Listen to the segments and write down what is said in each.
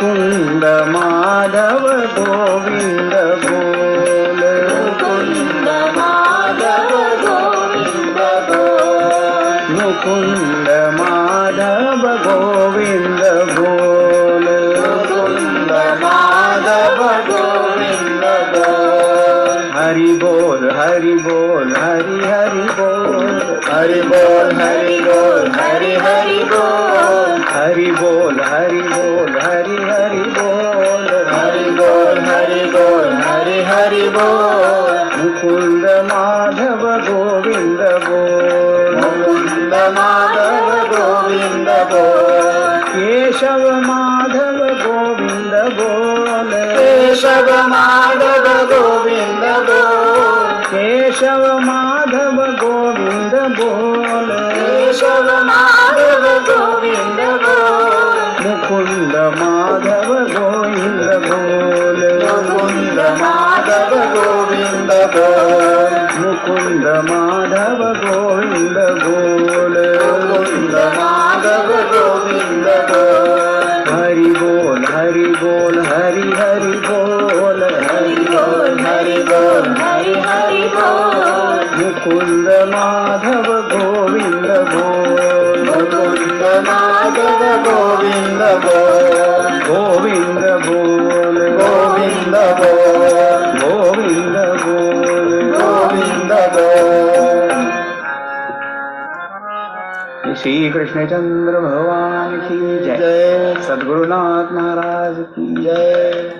मुकुंद माधव गोविंद बोल मुकुंद माधव गोविंद बोल मुकुंद माधव गोविंद बोल मुकुंद माधव गोविंद बोल हरि बोल हरि बोल हरि हरि बोल हरि बोल हरि बोल हरि हरि बोल हरि बोल हरि बोल हरि हरि बोल हरि बोल हरि बोल हरि हरि बोल मुकुंद माधव गोविंद बोल मुकुंद माधव गोविंद बोल केशव माधव गोविंद बोल केशव माधव गोविंद बोल केशव माधव गोविंद बोल केशव माधव गोविंद बोल मुकुंद माधव गोविंद बोल मुकुंद माधव गोविंद बोल मुकुंद माधव गोविंद बोल मुकुंद माधव गोविंद बोल हरि बोल हरि बोल हरि हरि बोल हरि बोल हरि बोल हरि हरि बोल मुकुंद माधव गोविंद बोल मुकुंद माधव गोविंद बोल गोविंद बोल गोविंद बोल गोविंद बोल गोविंद बोल श्री कृष्ण चंद्र भगवान की जय जय सद्गुरुनाथ महाराज की जय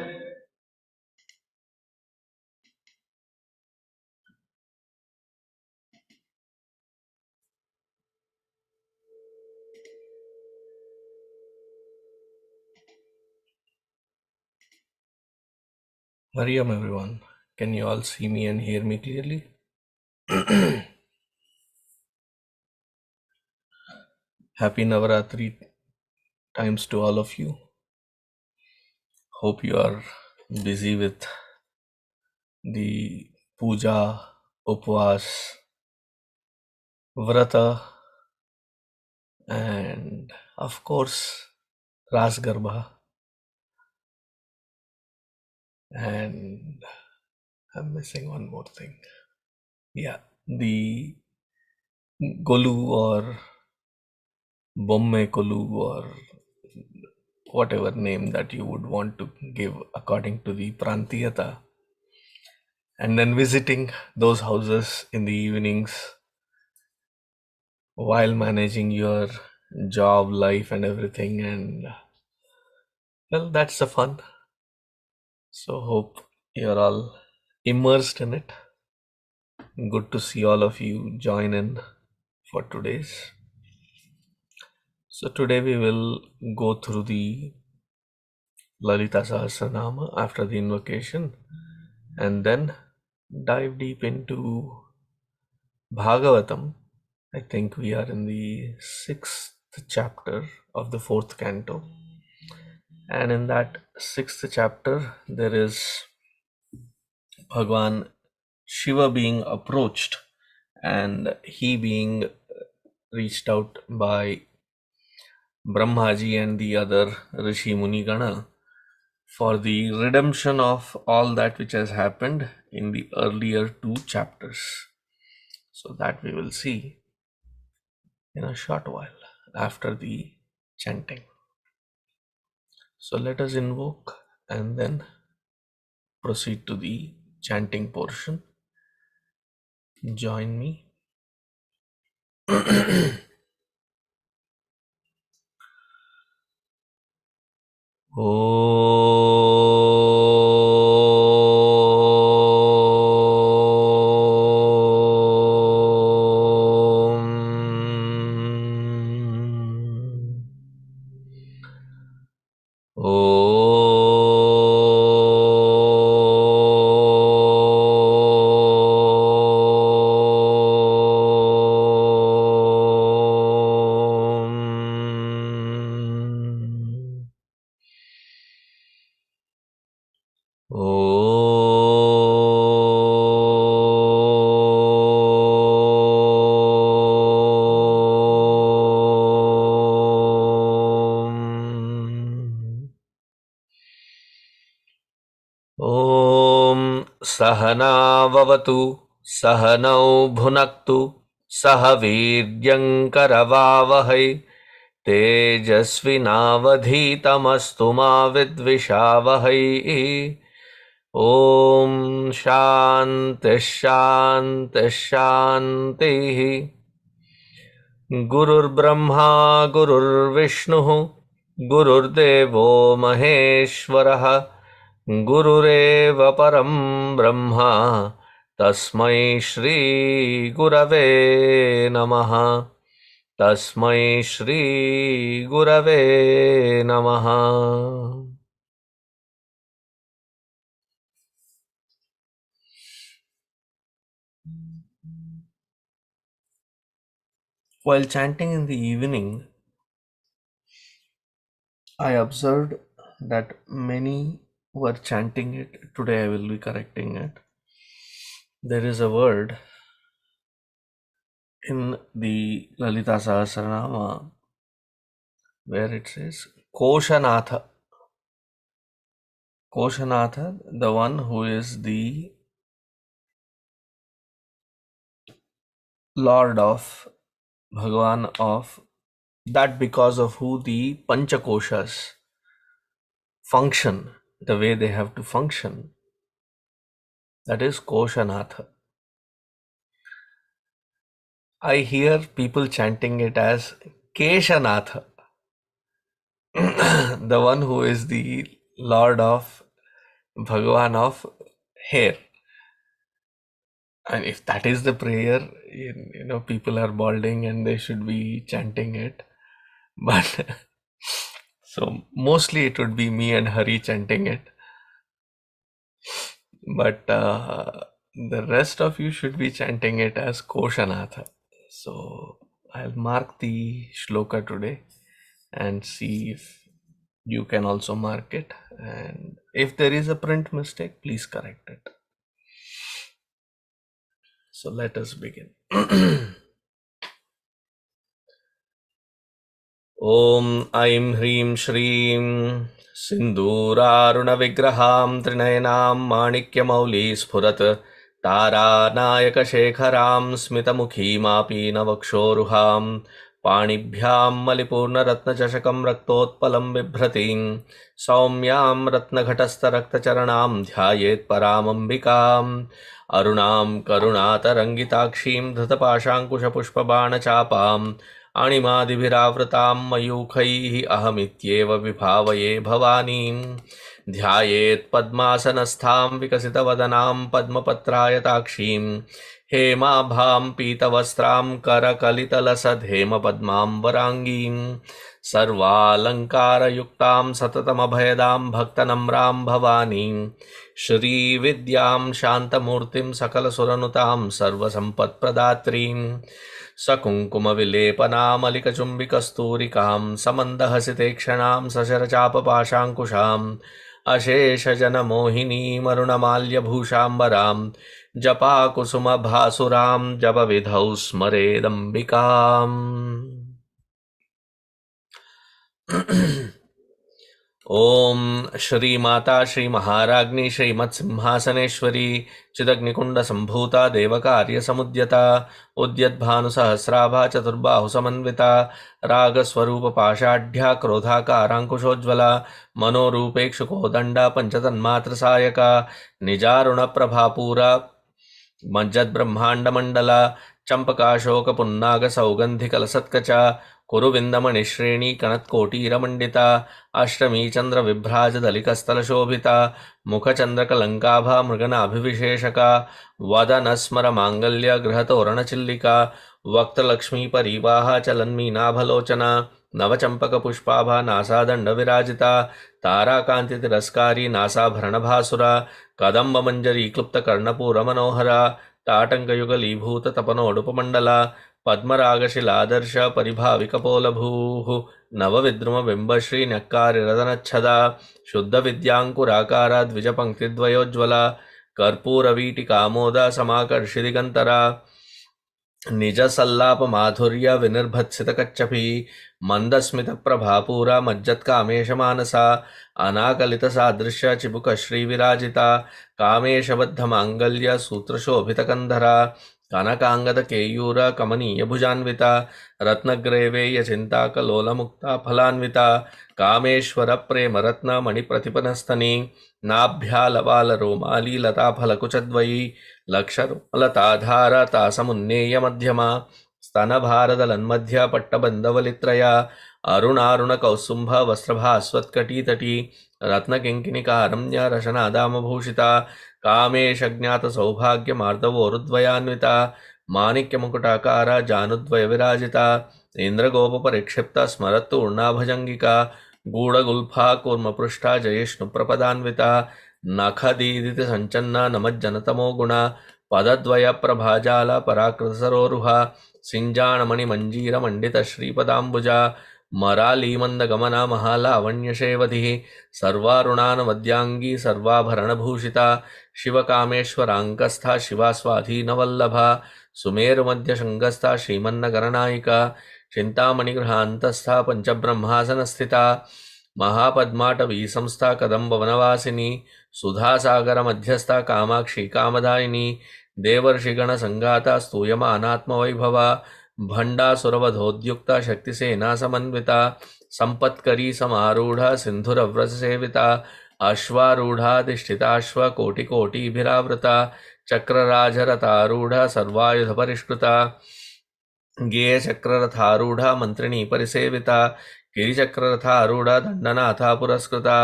Hariam everyone. Can you all see me and hear me clearly? Happy Navaratri times to all of you. Hope you are busy with the puja, upvas, vrata, and of course Ras Garbha. And I'm missing one more thing. Yeah, the Golu or Bomme Kolu or whatever name that you would want to give according to the Prantiyata. And then visiting those houses in the evenings while managing your job, life, and everything. And well, that's the fun. So, hope you're all immersed in it. Good to see all of you join in for today's. So, today we will go through the Lalita Sahasranamam after the invocation and then dive deep into Bhagavatam. I think we are in the 6th chapter of the 4th canto. And in that 6th chapter, there is Bhagavan Shiva being approached and he being reached out by Brahmaji and the other Rishi Muni Gana for the redemption of all that which has happened in the earlier 2 chapters. So that we will see in a short while after the chanting. So let us invoke and then proceed to the chanting portion. Join me. ॐ सहनाववतु सहनौ भुनक्तु सह वीर्यङ्करवावहै तेजस्विनावधीतमस्तु मा विद्विषावहै ॐ शान्तिः शान्तिः शान्तिः गुरुर्ब्रह्मा गुरुर्विष्णुः गुरुर्देवो महेश्वरः गुरुरेव परं ब्रह्मा तस्मै श्री गुरवे नमः तस्मै श्री गुरवे नमः. While chanting in the evening, I observed that many were chanting it. Today I will be correcting it. There is a word in the Lalita Sahasranamam where it says Koshanatha. Koshanatha, the one who is the Lord of Bhagavan of that, because of who the Panchakoshas function, the way they have to function, that is Koshanatha. I hear people chanting it as Keshanatha, the one who is the Lord of Bhagavan of hair. And if that is the prayer, people are balding and they should be chanting it. But so mostly it would be me and Hari chanting it. But the rest of you should be chanting it as Koshanatha. So I'll mark the shloka today and see if you can also mark it. And if there is a print mistake, please correct it. So let us begin. Om Aim Hrim Shrim Sindurarunavigraham Trinayanam Manikyamauli Sphurat Tara Nayaka Shekharam Smitamukhim Apinavakshoruham Panibhyam Malipurna Ratna Chashakam Raktotpalam Bibhratim Saumyam Ratna Ghatastha Rakta Charanam Dhyayet Paramambikam Arunam Karunatarangitakshim Dhatapashankusha Pushpabana Chapam अणिमादिभिरावृतां मयूखैः अहमित्येव विभावये भवानीं ध्यायेत् पद्मासनस्थां विकसितवदनां पद्मपत्रायताक्षीं हेमाभां पीतवस्त्रां करकलितलसद्धेमपद्मां वराङ्गीं सर्वालङ्कारयुक्तां सततमभयदां भक्तनम्रां भवानीं श्रीविद्यां शान्तमूर्तिं सकलसुरनुतां सर्वसम्पत्प्रदात्रीं सकुङ्कुमविलेपनामलिकचुम्बिकस्तूरिकां समन्दहसितेक्षणां सशरचापपाशाङ्कुशाम् अशेषजनमोहिनीमरुणमाल्यभूषाम्बरां जपाकुसुमभासुरां जपविधौ स्मरेदम्बिकाम्. ओम श्री माता श्री महाराज्ञी श्रीमत्सिंहासनेश्वरी चिदग्निकुंड संभूता देवकार्य समुद्यता उद्यद्भानुसहस्राभा चतुर्बाहु समन्विता रागस्वरूप पाषाढ्या क्रोधाकारांकुशोज्ज्वला मनोरूपेक्षुकोदंडा पंचतन्मात्र Sayaka निजारुण प्रभापूरा मज्जद्ब्रह्माण्डमण्डला चंपकाशोकपुन्नाग सौगन्धिकलसत्कचा कुरुविन्दमणिश्रेणी कणत्कोटीरमण्डिता अष्टमी चन्द्रविभ्राजदलिकस्थलशोभिता मुखचन्द्रकलङ्काभा मृगनाभिविशेषका वदनस्मरमाङ्गल्य गृहतोरणचिल्लिका वक्त्रलक्ष्मीपरीवाहा चलन्मीनाभलोचना नवचम्पकपुष्पाभा नासादण्डविराजिता ताराकान्तितिरस्कारी नासाभरणभासुरा कदम्बमञ्जरी क्लुप्तकर्णपूरमनोहरा ताटङ्कयुगलीभूततपनोडुपमण्डला पद्मरागशिलादर्श परिभाविकपोलभूः नवविद्रुमबिम्बश्रीन्यक्कारिरदनच्छदा शुद्धविद्याङ्कुराकारा द्विजपङ्क्तिद्वयोज्ज्वला कर्पूरवीटिकामोदा समाकर्षिदिगन्तरा निज सल्लाप माधुर्य विनिर्भत्सित कच्छपि मंदस्मित प्रभापूरा मज्जत कामेश मानसा अनाकलित सादृश्य चिबुक श्री विराजिता कामेश बद्ध मांगल्य सूत्र शोभित कंधरा कनकांगद केयूर कमनीय भुजान्विता रत्नग्रेवेय चिंता कलोल मुक्ता फलान्विता कामेश्वर प्रेम रत्न मणि प्रतिपनस्तनी नाभ्यालवाल रोमाली लता फलकुचद्वयी लक्षलताधार तासमुन्नेय मध्यमा स्तनभारदलन्मध्य पट्टबन्धवलित्रया अरुणारुण कौसुम्भ वस्त्रभास्वत्कटीतटी रत्नकिङ्किणिकारम्य रशनादामभूषिता कामेशज्ञात सौभाग्य मार्दवोरुद्वयान्विता माणिक्यमुकुटाकारा जानुद्वय विराजिता इंद्रगोप परिक्षिप्ता स्मरत्तूर्णाभजंगिका गूढ़गुल्फा कूर्मपृष्ठा जयिष्णुप्रपदान्विता नखदीदित संचन्ना नमज्जनतमो गुणा पदद्वय प्रभाजाला पराकृत सरोरुहा सिंजाणमणि मंजीर मंडित श्रीपदाम्बुजा मराली मंदगमना महालावण्यशेवधिः सर्वारुणान वद्यांगी सर्वाभरणभूषिता शिवकामेश्वराङ्कस्था शिवा स्वाधीनवल्लभा सुमेरुमध्यशृङ्गस्था श्रीमन्नगरनायिका चिन्तामणिगृहान्तस्था पञ्चब्रह्मासनस्थिता महापद्माटवी संस्था कदम्बवनवासिनी सुधासागरमध्यस्था कामाक्षी कामदायिनी देवर्षिगणसङ्घाता स्तूयमानात्मवैभवा भण्डासुरवधोद्युक्ता शक्तिसेना समन्विता संपत्करी समारूढ़ा सिंधुरव्रतसेविता अश्वारूढ़ाधिष्ठिताश्व कोटिकोटिभिरावृता चक्रराजरतारूढ़ा सर्वायुधपरिष्कृता गेयचक्ररथारूढ़ा मंत्रिणी परिसेविता गिरिचक्ररथारूढ़ा दंडनाथा पुरस्कृता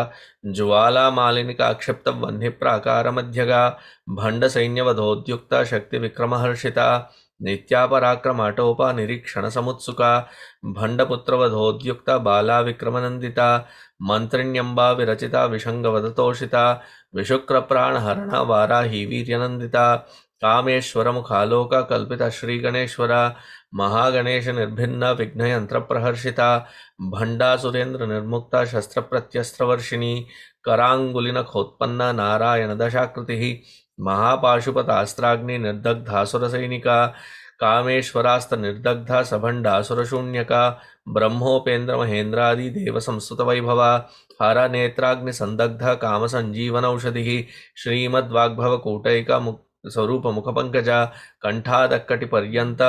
ज्वालामालिनिकाक्षिप्त वह्निप्राकारमध्यगा भण्डसैन्यवधोद्युक्ता शक्तिविक्रमहर्षिता नित्यापराक्रमाटोपा निरीक्षण समुत्सुका भण्डपुत्रवधोद्युक्ता बाला विक्रमनंदिता मंत्रिण्यंबा विरचिता विषंगवदतोषिता विशुक्रप्राणहरणा वाराही वीर्यनंदिता कामेश्वर मुखालोका कल्पिता श्रीगणेश्वरा महागणेश निर्भिन्ना विघ्नयंत्र प्रहर्षिता भंडासुरेन्द्र निर्मुक्ता शस्त्र प्रत्यस्त्रवर्षिणी करांगुलिनखोत्पन्ना नारायण दशाकृति महापाशुपतास्त्राग्नि निर्दग्धासुर सैनिका कामेश्वरास्त निर्दग्धा सभंडासुरशून्यका ब्रह्मोपेन्द्र महेन्द्रादि देव संस्तुत वैभवा हरा नेत्राग्नि संदग्ध काम संजीवन औषधि श्रीमद्वाग्भव कूटैका स्वरूप मुख पंकजा कंठादक्कटि पर्यंत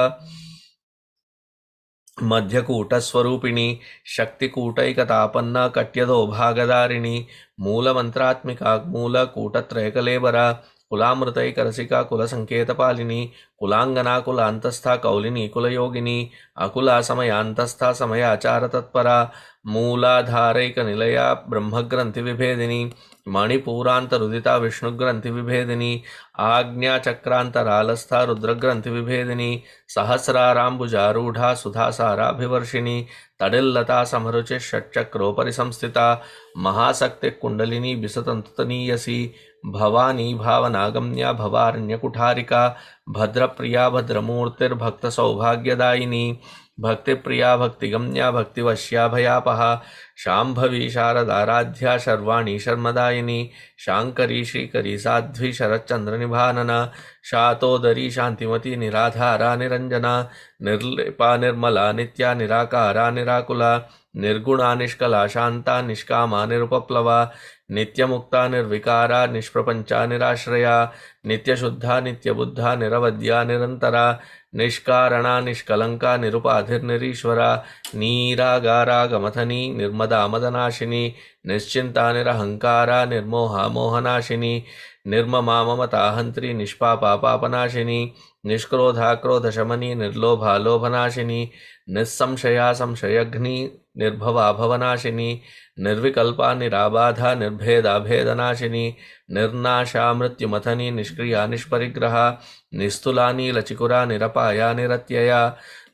मध्यकूटस्वरूपिणी शक्तिकूटैकतापन्ना कट्यदो भागदारिणी मूलमंत्रात्मिका मूलकूटत्रयकलेबरा कुलामृतैकरसिका कुलसंकेतपालिनी कुलांगना कुलांतस्था कौलिनी कुलयोगिनी अकुला समयांतस्था समयाचार तत्परा मूलाधारैक निलया ब्रह्मग्रंथि विभेदिनी मणिपूरांतरुदिता विष्णुग्रंथि विभेदिनी आज्ञाचक्रांतरालस्था रुद्रग्रंथि विभेदिनी सहस्रारांबुजारूढ़ा सुधासाराभिवर्षिणी तडिल्लता समरुचि षट्चक्रोपरि संस्थिता महाशक्ति कुंडलिनी बिसतंतुतनीयसी भवानी भावनागम्या भवारण्यकुठारिका भद्रप्रिया भद्रमूर्तिर्भक्त सौभाग्यदायिनी भक्तिप्रिया भक्तिगम्या भक्तिवश्या भयापहा शाम्भवी शारदाराध्या शर्वाणी शर्मदायिनी शांकरी श्रीकरी साध्वी शरच्चंद्रनिभानना शातोदरी शांतिमती निराधारा निरंजना निर्लेपा निर्मला नित्या निराकारा निराकुला निर्गुणा निष्कला शांता निष्कामा निरुपप्लवा नित्यमुक्ता निर्विकारा निष्प्रपंचा निराश्रया नित्यशुद्धा नित्यबुद्धा निरवद्या निरंतरा निष्कारणा निष्कलंका निरुपाधिर्निरीश्वरा नीरागारा गमथनी निर्मदा मदनाशिनी निश्चिंता निरहंकारा निर्मोहा मोहनाशिनी निर्ममा ममताहंत्री निष्पापा पापनाशिनी निष्क्रोधा क्रोधशमनी निर्लोभा लोभनाशिनी निस्संशया संशयघ्नी निर्भवा भवनाशिनी निर्विकल्पा निराबाधा निर्भेदा भेदनाशिनी निर्नाशा मृत्युमथनी निष्क्रिया निष्परिग्रहा निस्तुला नीलचिकुरा निरपाया निरत्यया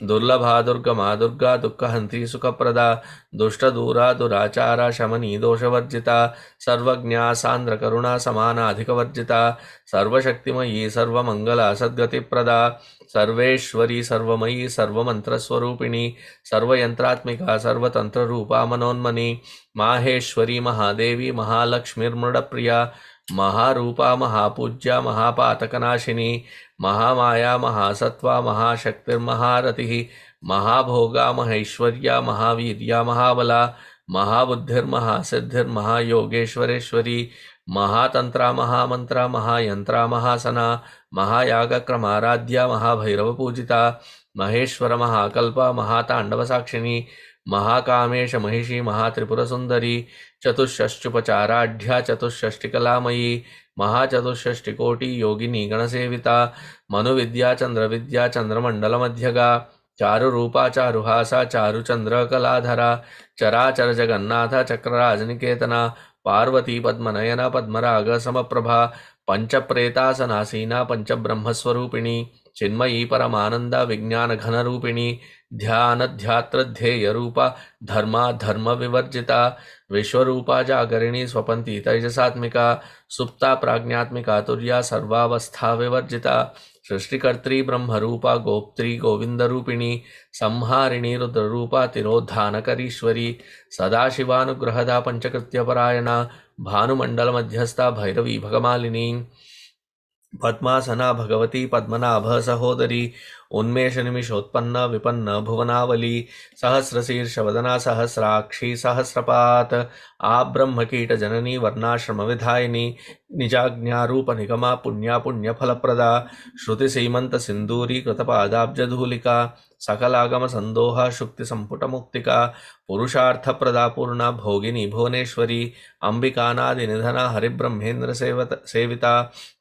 दुर्लभा दुर्गमा दुर्गा दुःखहंत्री सुखप्रदा दुष्टदूरा दुराचारा शमनी दोषवर्जिता सर्वज्ञा सांद्र करुणा समानाधिकवर्जिता सर्वशक्तिमयी सर्वमंगला सद्गतिप्रदा सर्वेश्वरी सर्वमयी सर्वमंत्रस्वरूपिणी सर्वयंत्रात्मिका सर्वतंत्ररूपा मनोन्मनी माहेश्वरी महादेवी महालक्ष्मीर्मृडप्रिया महारूपा महापूज्या महापातकनाशिनी महामाया महासत्वा महाशक्तिर्महारतिः महाभोगा महेश्वर्या महावीर्या महाबला महाबुद्धिर्महासिद्धिर्महायोगेश्वरेश्वरी महातंत्रा महामंत्रा महायंत्रा महासना महायागक्रमाराध्या महाभैरवपूजिता महेश्वर महाकल्पा महातांडवसाक्षिणी महाकामेश महिषी महात्रिपुरसुंदरी चतुष्षष्टुपचाराढ्या चतुष्षष्टिकलामयी महाचतुष्षष्टिकोटि योगिनी गणसेविता मनुविद्या चंद्रविद्या चंद्रमंडलमध्यगा चारुरूपा चारुहासा चारुचंद्रकलाधरा चराचर जगन्नाथ चक्रराजनिकेतना पार्वती पद्मनयना पद्मराग समप्रभा पंचप्रेतासनासीना पंचब्रह्मस्वरूपिणी चिन्मयी परमानंदा विज्ञान घनरूपिणी ध्यान ध्यात्र ध्येय रूपा धर्मा धर्म विवर्जिता विश्वरूपा जागरिणी स्वपंती तैजसात्मिका सुप्ता प्राज्ञात्मिका तुर्या सर्वावस्था विवर्जिता सृष्टिकर्त्री ब्रह्मरूपा गोप्त्री गोविंदरूपिणी संहारिणी रुद्ररूपा तिरोद्धानकरीश्वरी सदाशिवानुग्रहदा पंचकृत्यपरायणा भानुमंडलमध्यस्था भैरवी भगमालिनी पद्मासना भगवती पद्मनाभ सहोदरी उन्मेष निमिषोत्पन्न विपन्न भुवनावली सहस्रशीर्षवदना सहस्राक्षी सहस्रपात आब्रह्मकीट जननी वर्णाश्रम विधायिनी निजाज्ञारूप निगमा पुण्या पुण्यफलप्रदा श्रुति सीमंत सिंदूरी कृतपादाब्जधूलिका सकलागम संदोहा शुक्ति संपुट मुक्तिका पुरुषार्थ प्रदा पूर्णा भोगिनी भुवनेश्वरी अंबिकानादि निधना हरिब्रह्मेन्द्र सेविता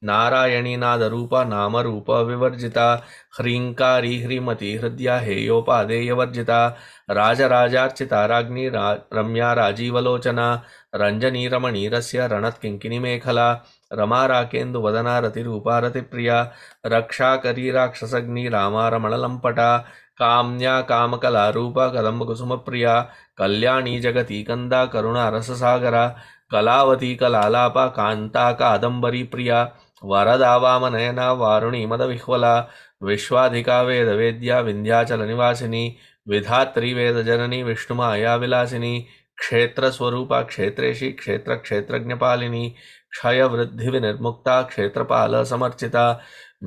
नारायणी नादरूपा नाम रूप विवर्जिता ह्रींकारी ह्रीमती हृदया हेयोपादेयवर्जिता राजराजार्चिता राज्ञी रम्या राजीवलोचना रंजनी रमणीरस्य रणत्किंकिनी मेखला रमा राकेन्दुवदना रतिरूपा रतिप्रिया रक्षाकरी राक्षसग्नि रामा रमणलंपटा काम्या कामकलारूपा कदम्बकुसुमप्रिया कल्याणी जगती कंदा करुणा रससागरा कलावती कलालापा कांता कादंबरी प्रिया वरदा वामनयना वारुणी मदविह्वला विश्वाधिका वेदवेद्या विंध्याचल निवासिनी विधात्री वेदजननी विष्णुमाया विलासिनी क्षेत्रस्वरूपा क्षेत्रेशी क्षेत्र क्षेत्रज्ञपालिनी क्षय वृद्धि विनिर्मुक्ता क्षेत्रपाल समर्चिता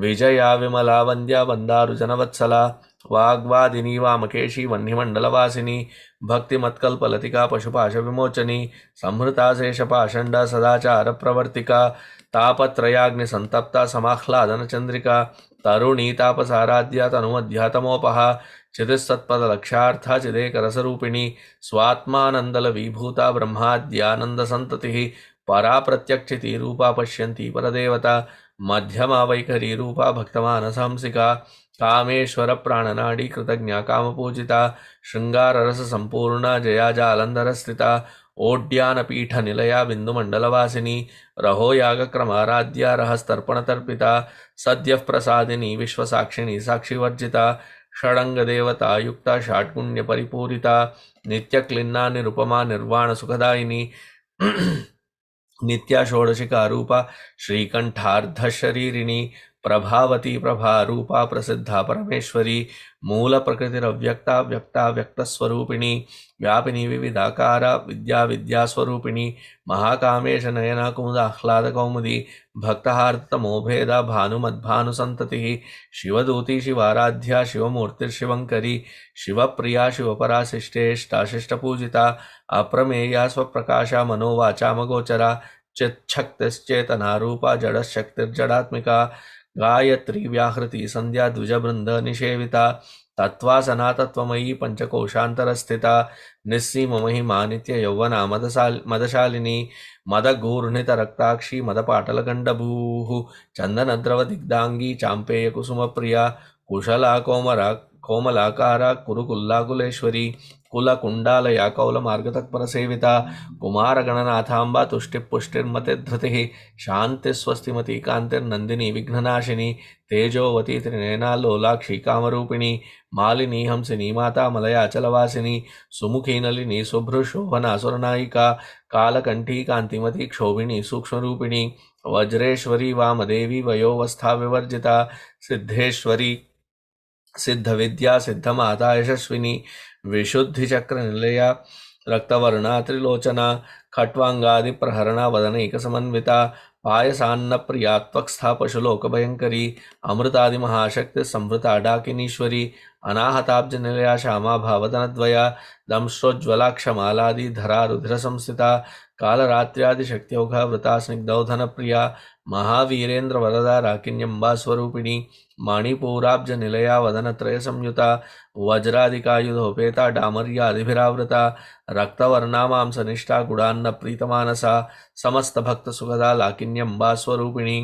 विजया विमला वंद्या वंदारुजनवत्सला वाग्वादिनी वामकेशी वह्निमंडलवासिनी भक्तिमत्कल्पलतिका पशुपाश विमोचनी संहृता शेषपाषंडा सदाचार प्रवर्तिका तापत्रयाग्नि संतप्ता समाह्लादन चंद्रिका तरुणी तापसाराध्या तनुमध्यातमोपहा चितिस्तत्पदलक्ष्यार्था चिदेकरसरूपिणी स्वात्मानंदल विभूता ब्रह्माद्यानंद संतति परा प्रत्यक्षिती रूपा पश्यन्ती परदेवता मध्यमा वैखरी रूपा भक्तमानसंसिका कामेश्वर प्राणनाडी कृतज्ञा कामपूजिता श्रृंगार रस संपूर्णा जया जालंधर स्थिता ओड्यानपीठ निलया बिंदुमंडलवासिनी रहो यागक्रमाराध्या रहस्तर्पणतर्पिता सद्यः प्रसादिनी विश्वसाक्षिणी साक्षिवर्जिता षडंग देवता युक्ता षाट्गुण्य परिपूरिता नित्यक्लिन्ना निरुपमा निर्वाण सुखदायिनी नित्या षोडशिका रूपा श्रीकंठार्ध शरीरिणी प्रभावती प्रभारूपा प्रसिद्धा परमेश्वरी मूल प्रकृतिरव्यक्ता व्यक्ता व्यक्तस्वरूपिणी व्यापिनी विविधाकारा विद्या विद्यास्वरूपिणी महाकामेश नयना कुमुदाह्लाद कौमुदी भक्तहार्तमोभेदा भानुमद्भानुसंतति शिवदूती शिवाराध्या शिवमूर्तिर्शिवंकरी शिवप्रिया शिवपरा शिष्टेष्टाशिष्टपूजिता अप्रमेया स्वप्रकाशा मनोवाचामगोचरा चिच्छक्तिश्चेतना रूपा जडशक्तिर्जडात्मिका गायत्री व्याहृति संध्या द्विजबृंद निषेविता तत्वासना तत्वमयी पंचकोशांतरस्थिता निस्सीम महिमा नित्य यौवना मदशालिनी मदघूर्णितरक्ताक्षी मदपाटलगंडभूः चंदनद्रव दिग्धांगी चांपेय कुसुमप्रिया कुशला कोमलाकारा कुरुकुल्लाकुलेश्वरी कुलकुंडालया कौलमार्गतत्परसेविता कुमारगणनाथांबा तुष्टिपुष्टिर्मते धृतिः शान्तिस्वस्तिमती कान्तिर्नन्दिनी विघ्ननाशिनी तेजोवती त्रिनयना लोलाक्षी कामरूपिणी मालिनी हंसिनी माता मलयाचलवासिनी सुमुखी नलिनी शुभ्रशोभना सुरनायिका कालकंठी कांतिमती क्षोभिणी सूक्ष्मरूपिणी वज्रेश्वरी वामदेवी वयोवस्था विवर्जिता सिद्धेश्वरी सिद्धविद्या सिद्धमाता यशस्विनी विशुद्धिचक्र निलया रक्तवर्णा त्रिलोचना खट्वांगादि प्रहरणा वदनैक समन्विता पायसान्न प्रिया त्वक्स्था पशुलोक भयंकरी अमृतादि महाशक्ति संवृता डाकिनीश्वरी अनाहताब्ज निलया श्यामा भावतनद्वया दंश्रोज्ज्वलाक्षमालादि धरा रुधिर संस्थिता कालरात्र्यादि शक्त्योघा वृता स्निग्धौधन प्रिया महावीरेन्द्र वरदा राकिन्यंबा स्वरूपिणी मणिपूराब्ज निलया वदनत्रय संयुता वज्रादिकायुधोपेता डामर्यादिभिरावृता रक्तवर्णा मांसनिष्ठा गुडान्न प्रीतमानसा समस्त भक्त सुखदा लाकिन्यंबा स्वरूपिणी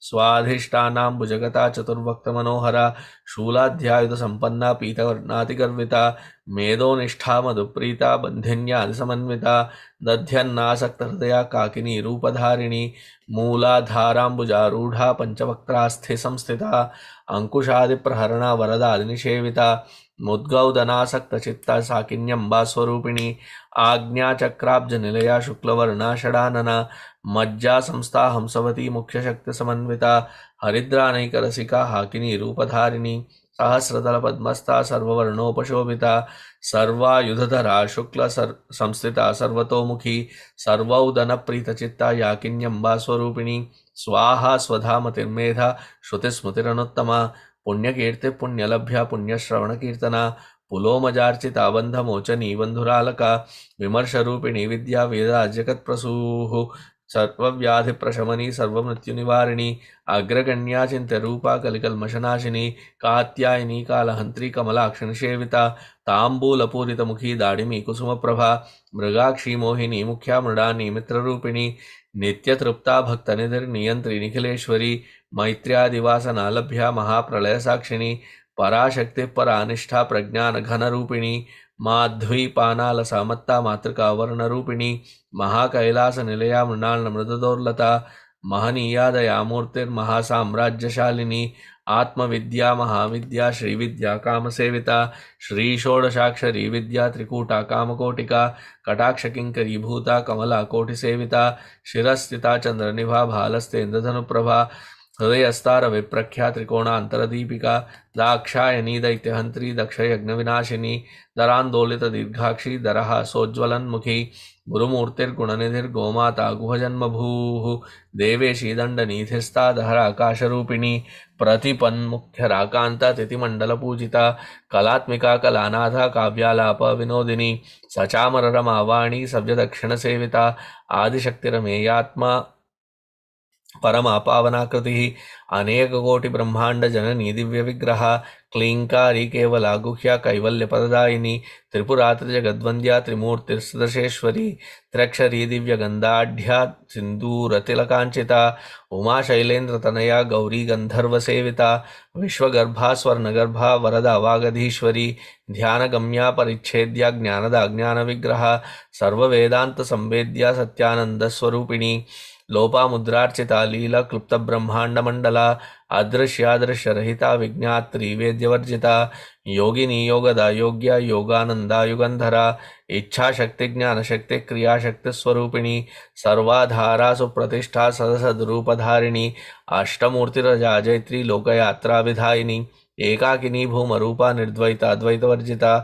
स्वाधिष्ठानाम्बुजगता चतुर्भक्त मनोहरा शूलाध्यायुध संपन्ना पीतवर्णातिगर्विता मेधोनिष्ठा मधुप्रीता बंधिन्यादि समन्विता दध्यन्नासक्त हृदया काकिनी रूपधारिणी मूलाधाराम्बुजारूढ़ा पंचवक्त्रास्थे संस्थिता अंकुशादि प्रहरणा वरदादि निषेविता मुद्गौदनासक्त चित्ता साकिन्यंबा स्वरूपिणी आज्ञाचक्राब्ज निलया शुक्लवर्णा षडानना मज्जा संस्था हंसवती मुख्य शक्ति समन्विता हरिद्रानैकरसिका हाकिनी रूपधारिणी सहस्रदल पद्मस्था सर्ववर्णोपशोभिता सर्वायुधधरा शुक्ल संस्थिता सर्वतोमुखी सर्वौदन प्रीतचित्ता याकिन्यंबा स्वरूपिणी स्वाहा स्वधामतिर्मेधा श्रुतिस्मृतिरनुत्तमा पुण्यकीर्ति पुण्यलभ्या पुण्यश्रवणकीर्तना पुलोमजार्चिता बंधमोचनी बंधुरालका विमर्शरूपिणी विद्या वेदा जगत्प्रसूः सर्वव्याधिप्रशमनी सर्वमृत्युनिवारिणी अग्रगण्या चिन्त्यरूपा कलिकल्मषनाशिनी कात्यायनी कालहन्त्री कमलाक्षनिषेविता ताम्बूलपूरितमुखी दाडिमी कुसुमप्रभा मृगाक्षी मोहिनी मुख्या मृडानी मित्ररूपिणी नित्यतृप्ता भक्तनिधिर्नियन्त्री निखिलेश्वरी मैत्र्यादिवासना लभ्या महाप्रलयसाक्षिणी पराशक्ति परानिष्ठा प्रज्ञान घनरूपिणी माध्वीपानालसामत्ता मातृका वर्णरूपिणी महाकैलास निलया मृणाल मृददोर्लता महनीया दयामूर्तिर्महासाम्राज्यशालिनी आत्मविद्या महाविद्या श्रीविद्या कामसेविता श्रीषोडशाक्षरी विद्या त्रिकूटा कामकोटिका कटाक्षकिंकरीभूता कमला कोटिसेविता शिरस्थिता चंद्रनिभा भालस्तेन्द्रधनुप्रभा हृदयस्तार विप्रख्या त्रिकोणांतरदीपिका दाक्षायनी दैत्यहंत्री दक्षयज्ञविनाशिनी दरांदोलित दीर्घाक्षी दरहा सोज्ज्वलन्मुखी गुरुमूर्तिर्गुणनिधिर्गोमाता गुहजन्मभूः देवेशी दण्डनीधिस्ता दहराकाशरूपिणी प्रतिपन्मुख्यराकान्ता तिथिमण्डलपूजिता कलात्मिका कलानाथा काव्यालाप विनोदिनी सचामररमावाणी सव्यदक्षिणसेविता आदिशक्तिरमेयात्मा परमा पावनाकृति अनेक कोटि ब्रह्मांड जननी दिव्य विग्रह क्लींकारी केवला गुह्या कैवल्य पददायिनी त्रिपुरात्र जगद्वंद्या त्रिमूर्तिर्सदशेश्वरी त्र्यक्षरी दिव्य गंधाढ़्या सिंदूरतिलकांचिता उमा शैलेन्द्र तनया गौरी गंधर्व सेविता विश्वगर्भा स्वर्णगर्भा वरदा वागधीश्वरी ध्यानगम्या परिच्छेद्या ज्ञानदा ज्ञान विग्रह सर्ववेदांत संवेद्या सत्यानंद स्वरूपिणी लोपामुद्रार्चिता लीला क्लुप्त ब्रह्मांड मंडला अदृश्यादृश्य रहिता विज्ञात्री वेद्यवर्जिता योगिनी योगदा योग्या योगानंदा युगंधरा इच्छा शक्ति ज्ञान शक्ति क्रिया शक्ति स्वरूपिणी सर्वाधारा सुप्रतिष्ठा सदसद्रूपधारिणी अष्टमूर्तिरजा जैत्री लोकयात्रा विधायिनी एकाकिनी भूमरूपा निर्द्वैता द्वैतवर्जिता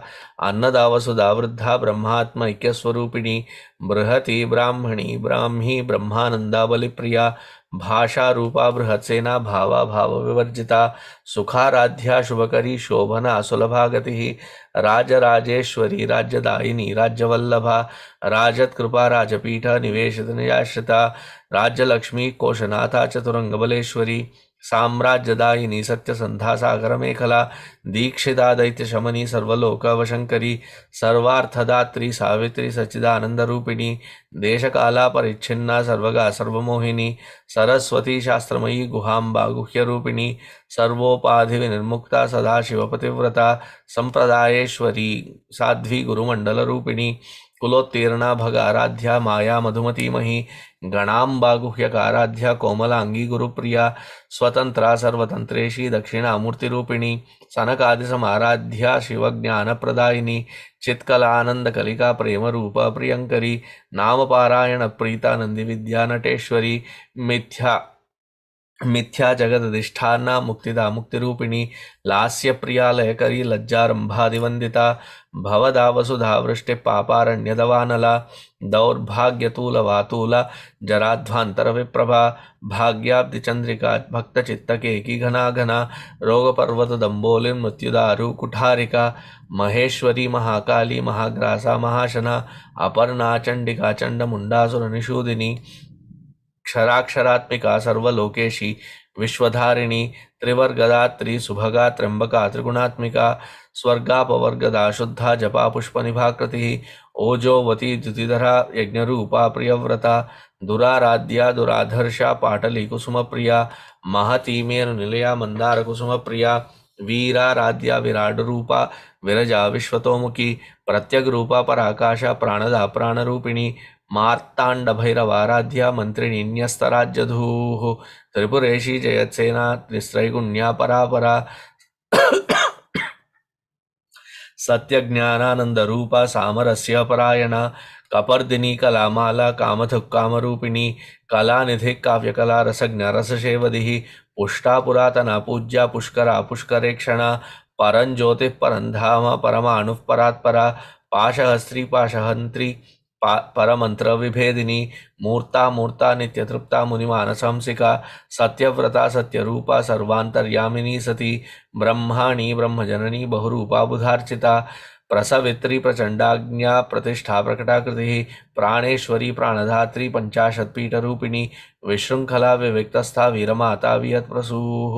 अन्नदा वसुधा वृद्धा ब्रह्मात्म ऐक्यस्वरूपिणी बृहति ब्राह्मणी ब्राह्मी ब्रह्मानंदा बलिप्रिया भाषा रूपा बृहत्सेना भावा भाव विवर्जिता सुखाराध्या शुभकरी शोभना सुलभागति राजराजेश्वरी राज्यदायिनी राज्यवल्लभा राजत्कृपा राजपीठ निवेशित निजाश्रिता राज्यलक्ष्मी कोशनाथा चतुरंगबलेश्वरी साम्राज्यदायिनी सत्यसंधा सागर मेखला दीक्षिता दैत्य शमनी सर्वलोकवशंकरी सर्वार्थदात्री सावित्री सच्चिदानंद रूपिणी देशकाला परिच्छिन्ना सर्वगा सर्वमोहिनी सरस्वती शास्त्रमयी गुहांबा गुह्य रूपिणी सर्वोपाधि विनिर्मुक्ता सदाशिवपतिव्रता संप्रदायेश्वरी साध्वी गुरुमंडल रूपिणी कुलोत्तीर्णा भगाराध्या माया मधुमतीमही गणांबा गुह्यकाराध्या कोमलांगी गुरुप्रिया स्वतंत्रा सर्वतंत्रेशी दक्षिणामूर्तिरूपिणी सनकादिसमाराध्या शिवज्ञानप्रदायिनी चित्कलानंदकलिका प्रेमरूप प्रियंकरी नामपारायण प्रीता नंदी विद्या नटेश्वरी मिथ्या मिथ्या जगदधिष्ठाना मुक्तिदा मुक्तिरूपिणी लास्य प्रिया लयकरी लज्जारंभादिवंदिता भवदा वसुधा वृष्टि पापारण्यदवानला दौर्भाग्यतूलवातूला जराध्वांतर विप्रभा भाग्याब्धि चंद्रिका भक्त चित्तकेकी घना घना रोगपर्वत दंबोलिन मृत्युदारु कुठारिका महेश्वरी महाकाली महाग्रासा महाशना अपर्णा चंडिका चंडमुंडासुर निषूदिनी क्षराक्षरात्मिका सर्वलोकेशी विश्वधारिणी त्रिवर्गदात्री सुभगा त्र्यंबका त्रिगुणात्मिका स्वर्गापवर्गदा शुद्धा जपा पुष्पनिभाकृतिः ओजोवती द्युतिधरा यज्ञरूपा प्रियव्रता दुराराध्या दुराधर्षा पाटली कुसुमप्रिया महती मेरुनिलया मंदार कुसुमप्रिया वीराराध्या विराट रूपा विरजा विश्वतोमुखी प्रत्यग रूपा पराकाशा प्राणदा प्राणरूपिणी मार्तांड भैरवाराध्या मंत्रिणी न्यस्तराज्यधूः त्रिपुरेशी जयत्सेना त्रिस्त्रैगुण्या परापरा सत्यज्ञानानंद रूपा सामरस्य परायणा कपर्दिनी कलामाला कामधुक् कामरूपिणी कलानिधि काव्यकला रसज्ञ रससेवदिः पुष्टा पुरातना पूज्या पुष्करा पुष्करेक्षणा परंज्योतिः परंधाम परमाणुः परात्परा पाशहस्त्री पाशहंत्री परमंत्र विभेदिनी मूर्ता मूर्ता नित्यतृप्ता मुनिमानसंसिका सत्यव्रता सत्यरूपा सर्वांतर्यामिनी सती ब्रह्माणी ब्रह्मजननी बहुरूपा बुधार्चिता प्रसवित्री प्रचंडाज्ञा प्रतिष्ठा प्रकटाकृति प्राणेश्वरी प्राणधात्री पंचाशत्पीठरूपिणी विशृंखला विविक्तस्था वीरमाता वियत्प्रसूः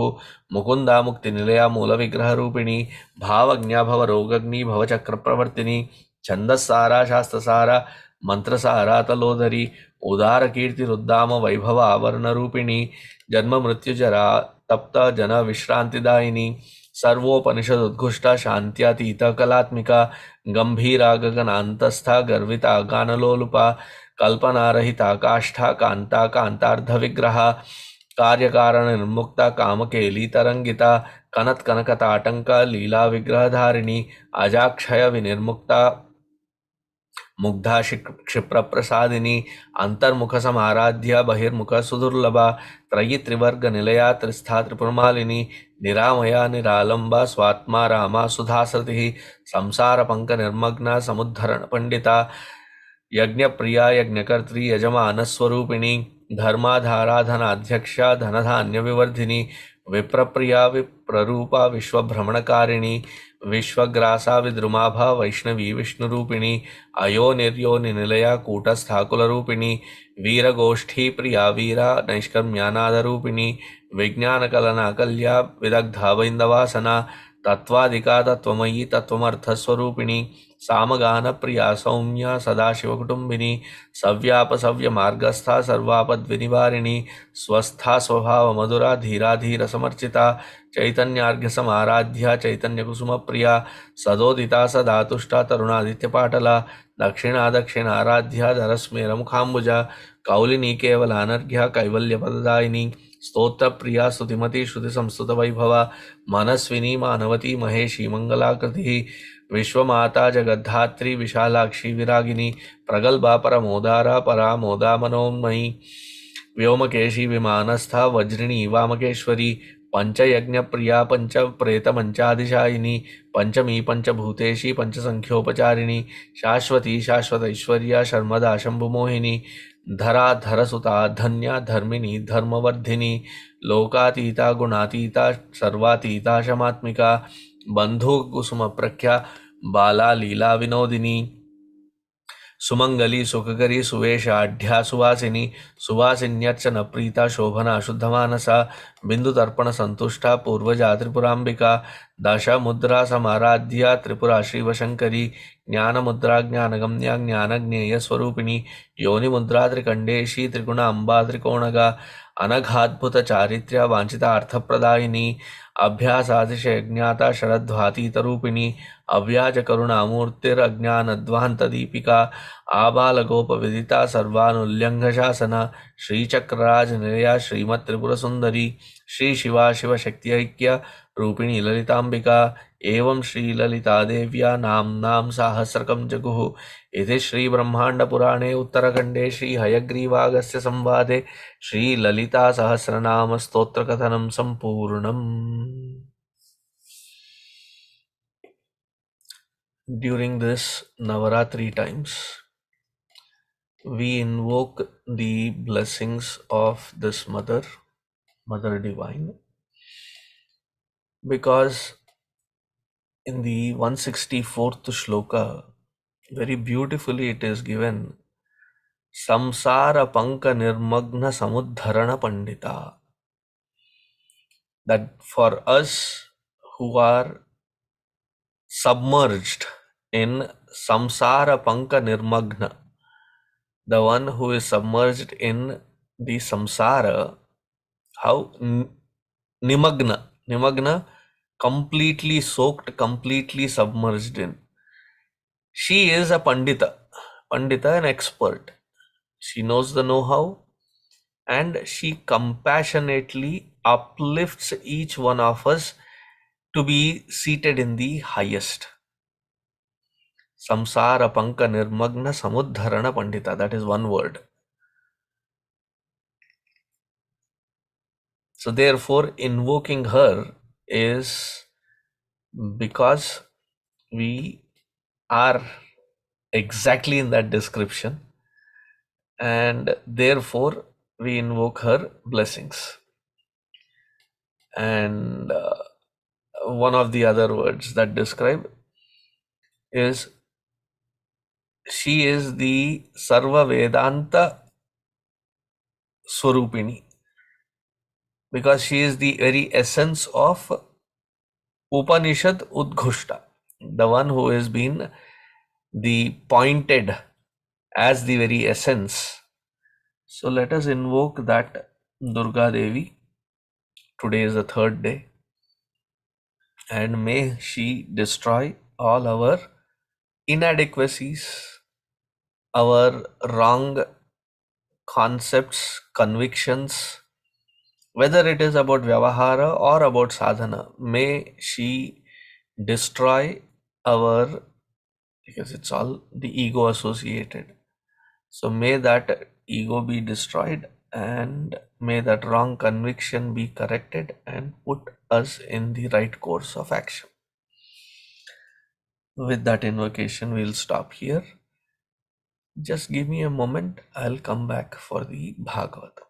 मुकुंदा मुक्तिनिलया मूलविग्रहरूपिणी भावज्ञा भवरोगग्नि भवचक्रप्रवर्तिनी छंदस्सारा शास्त्रसारा मंत्रसारा तलोधरी उदार कीर्तिरुद्दाम वैभव आवरणरूपिणी जन्म मृत्युजरा तप्त जन विश्रांतिदायिनी सर्वोपनिषदुद्घुष्टा शांत्यातीत कलात्मिका गंभीरा गगनांतस्था गर्विता गानलोलुपा कल्पनारहिता काष्ठा कांता कांतार्धविग्रहा कार्यकारण निर्मुक्ता कामकेली तरंगिता कनत कनकताटंका लीला विग्रहधारिणी अजाक्षय विनिर्मुक्ता मुग्धा क्षिप्र प्रसादिनी अंतर्मुख समाराध्या बहिर्मुख सुदुर्लभा त्रयी त्रिवर्ग निलया त्रिस्था त्रिपुरमालिनी निरामया निरालंबा स्वात्मा रामा सुधासृति संसार पंक निर्मग्ना समुद्धरण पंडिता यज्ञप्रिया यज्ञकर्त्री यजमान स्वरूपिणी धर्माधारा धनाध्यक्षा धनधान्य विवर्धिनी विप्रप्रिया विप्ररूपा विश्वभ्रमणकारिणी विश्वग्रासा विद्रुमाभा वैष्णवी विष्णुरूपिणी अयोनिर्योनि निलया कूटस्थाकुलरूपिणी वीरगोष्ठी प्रिया वीरा नैष्कर्म्यानादरूपिणी विज्ञानकलनाकल्या विदग्धा वैन्दवासना तत्वादिका तत्वमयी तत्वमर्थस्वरूपिणी सामगान प्रिया सौम्या सदाशिवकुटुंबिनी सव्याप सव्य मार्गस्था सर्वापद्विनिवारिणी स्वस्था स्वभाव मधुरा धीरा धीर समर्चिता चैतन्यार्घ्य समाराध्या चैतन्य कुसुम प्रिया सदोदिता सदातुष्टा तरुणादित्य पाटला दक्षिणा दक्षिणाराध्या धरस्मेर मुखाम्बुजा कौलिनी केवलानर्घ्या कैवल्य पददायिनी स्तोत्र प्रिया स्तुतिमती श्रुति संस्तुत वैभवा मनस्विनी मानवती महेशी मंगलाकृति विश्वमाता जगद्धात्री विशालाक्षी विरागिनी प्रगल्भा परमोदारा परामोदा मनोन्मयी व्योमकेशी विमानस्था वज्रिणी वामकेश्वरी पंचयज्ञ प्रिया पंच प्रेत मंचाधिशायिनी पंचमी पंचभूतेशी पंचसंख्योपचारिणी शाश्वती शाश्वत ऐश्वर्या शर्मदा शंभुमोहिनी धरा धरसुता धन्या धर्मिणी धर्मवर्धिनी लोकातीता गुणातीता सर्वातीता शमात्मिका बंधु कुसुम प्रख्या बाला लीला विनोदिनी सुमंगली सुखकरी सुवेशाढ्या सुवासिनी सुवासिन्यर्चन प्रीता शोभना शुद्धमानसा बिंदुतर्पण संतुष्टा पूर्वजा त्रिपुरांबिका दशमुद्रा समाराध्या त्रिपुरा शिवशंकरी ज्ञानमुद्रा ज्ञानगम्या ज्ञानज्ञेय स्वरूपिणी योनिमुद्रा त्रिकंडेशी त्रिगुणांबा त्रिकोणगा अनघाद्भुत चारित्र्या वांछिता अर्थप्रदायिनी अभ्यासातिशय ज्ञाता शरद्वातीतरूपिणी अव्याज करुणामूर्तिरज्ञानध्वांत दीपिका आबालगोपविदिता सर्वानुल्लंघशासना श्रीचक्रराज निलया श्रीमत् त्रिपुर सुंदरी श्री शिवा शिव शक्ति ऐक्य रूपिणी ललितांबिका एवं श्री ललिता देव्या नाम्नां सहस्रकं जगुः इति श्री ब्रह्मांड पुराणे उत्तरखंडे श्री हयग्रीवागस्य संवादे श्री ललिता सहस्रनाम स्तोत्र कथनं संपूर्णम्. During this Navaratri times, we invoke the blessings of this Mother Divine, because in the 164th shloka, very beautifully it is given, Samsara Panka Nirmagna Samudharana Pandita, that for us who are submerged in Samsara Panka Nirmagna, the one who is submerged in the samsara, how nimagna, completely soaked, completely submerged in. She is a pandita, an expert. She knows the know-how, and she compassionately uplifts each one of us to be seated in the highest. Samsara Panka Nirmagna Samudharana Pandita, that is one word. So therefore, invoking her is because we are exactly in that description, and therefore we invoke her blessings. And one of the other words that describe is, she is the Sarva Vedanta Swarupini, because she is the very essence of Upanishad Udghushta, the one who has been the pointed as the very essence. So let us invoke that Durga Devi. Today is the third day, and may she destroy all our inadequacies, our wrong concepts, convictions, whether it is about Vyavahara or about sadhana. May she destroy our, because it's all the ego associated. So may that ego be destroyed, and may that wrong conviction be corrected and put us in the right course of action. With that invocation, we'll stop here. Just give me a moment. I'll come back for the Bhagavatam.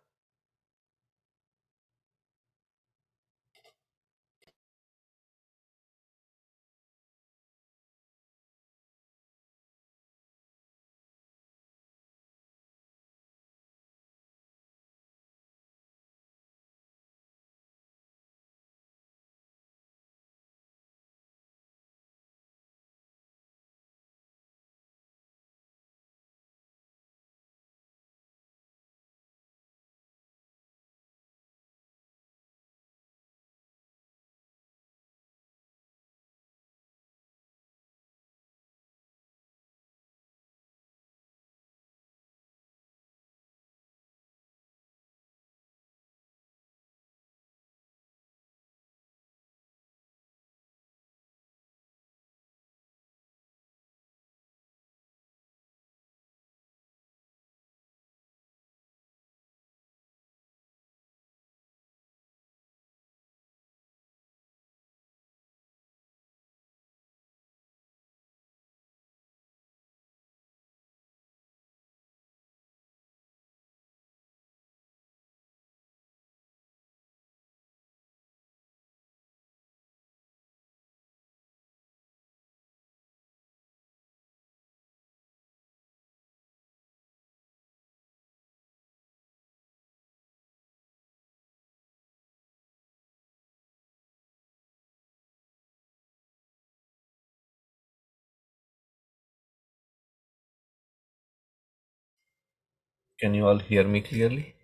Can you all hear me clearly?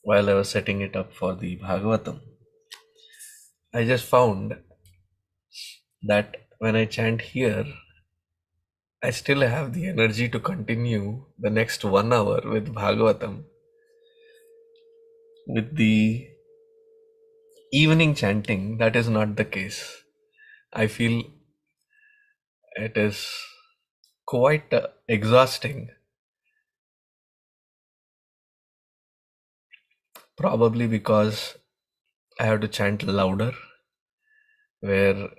While I was setting it up for the Bhagavatam, I just found that when I chant here, I still have the energy to continue the next 1 hour with Bhagavatam, with the evening chanting, that is not the case. I feel it is quite exhausting, probably because I have to chant louder, where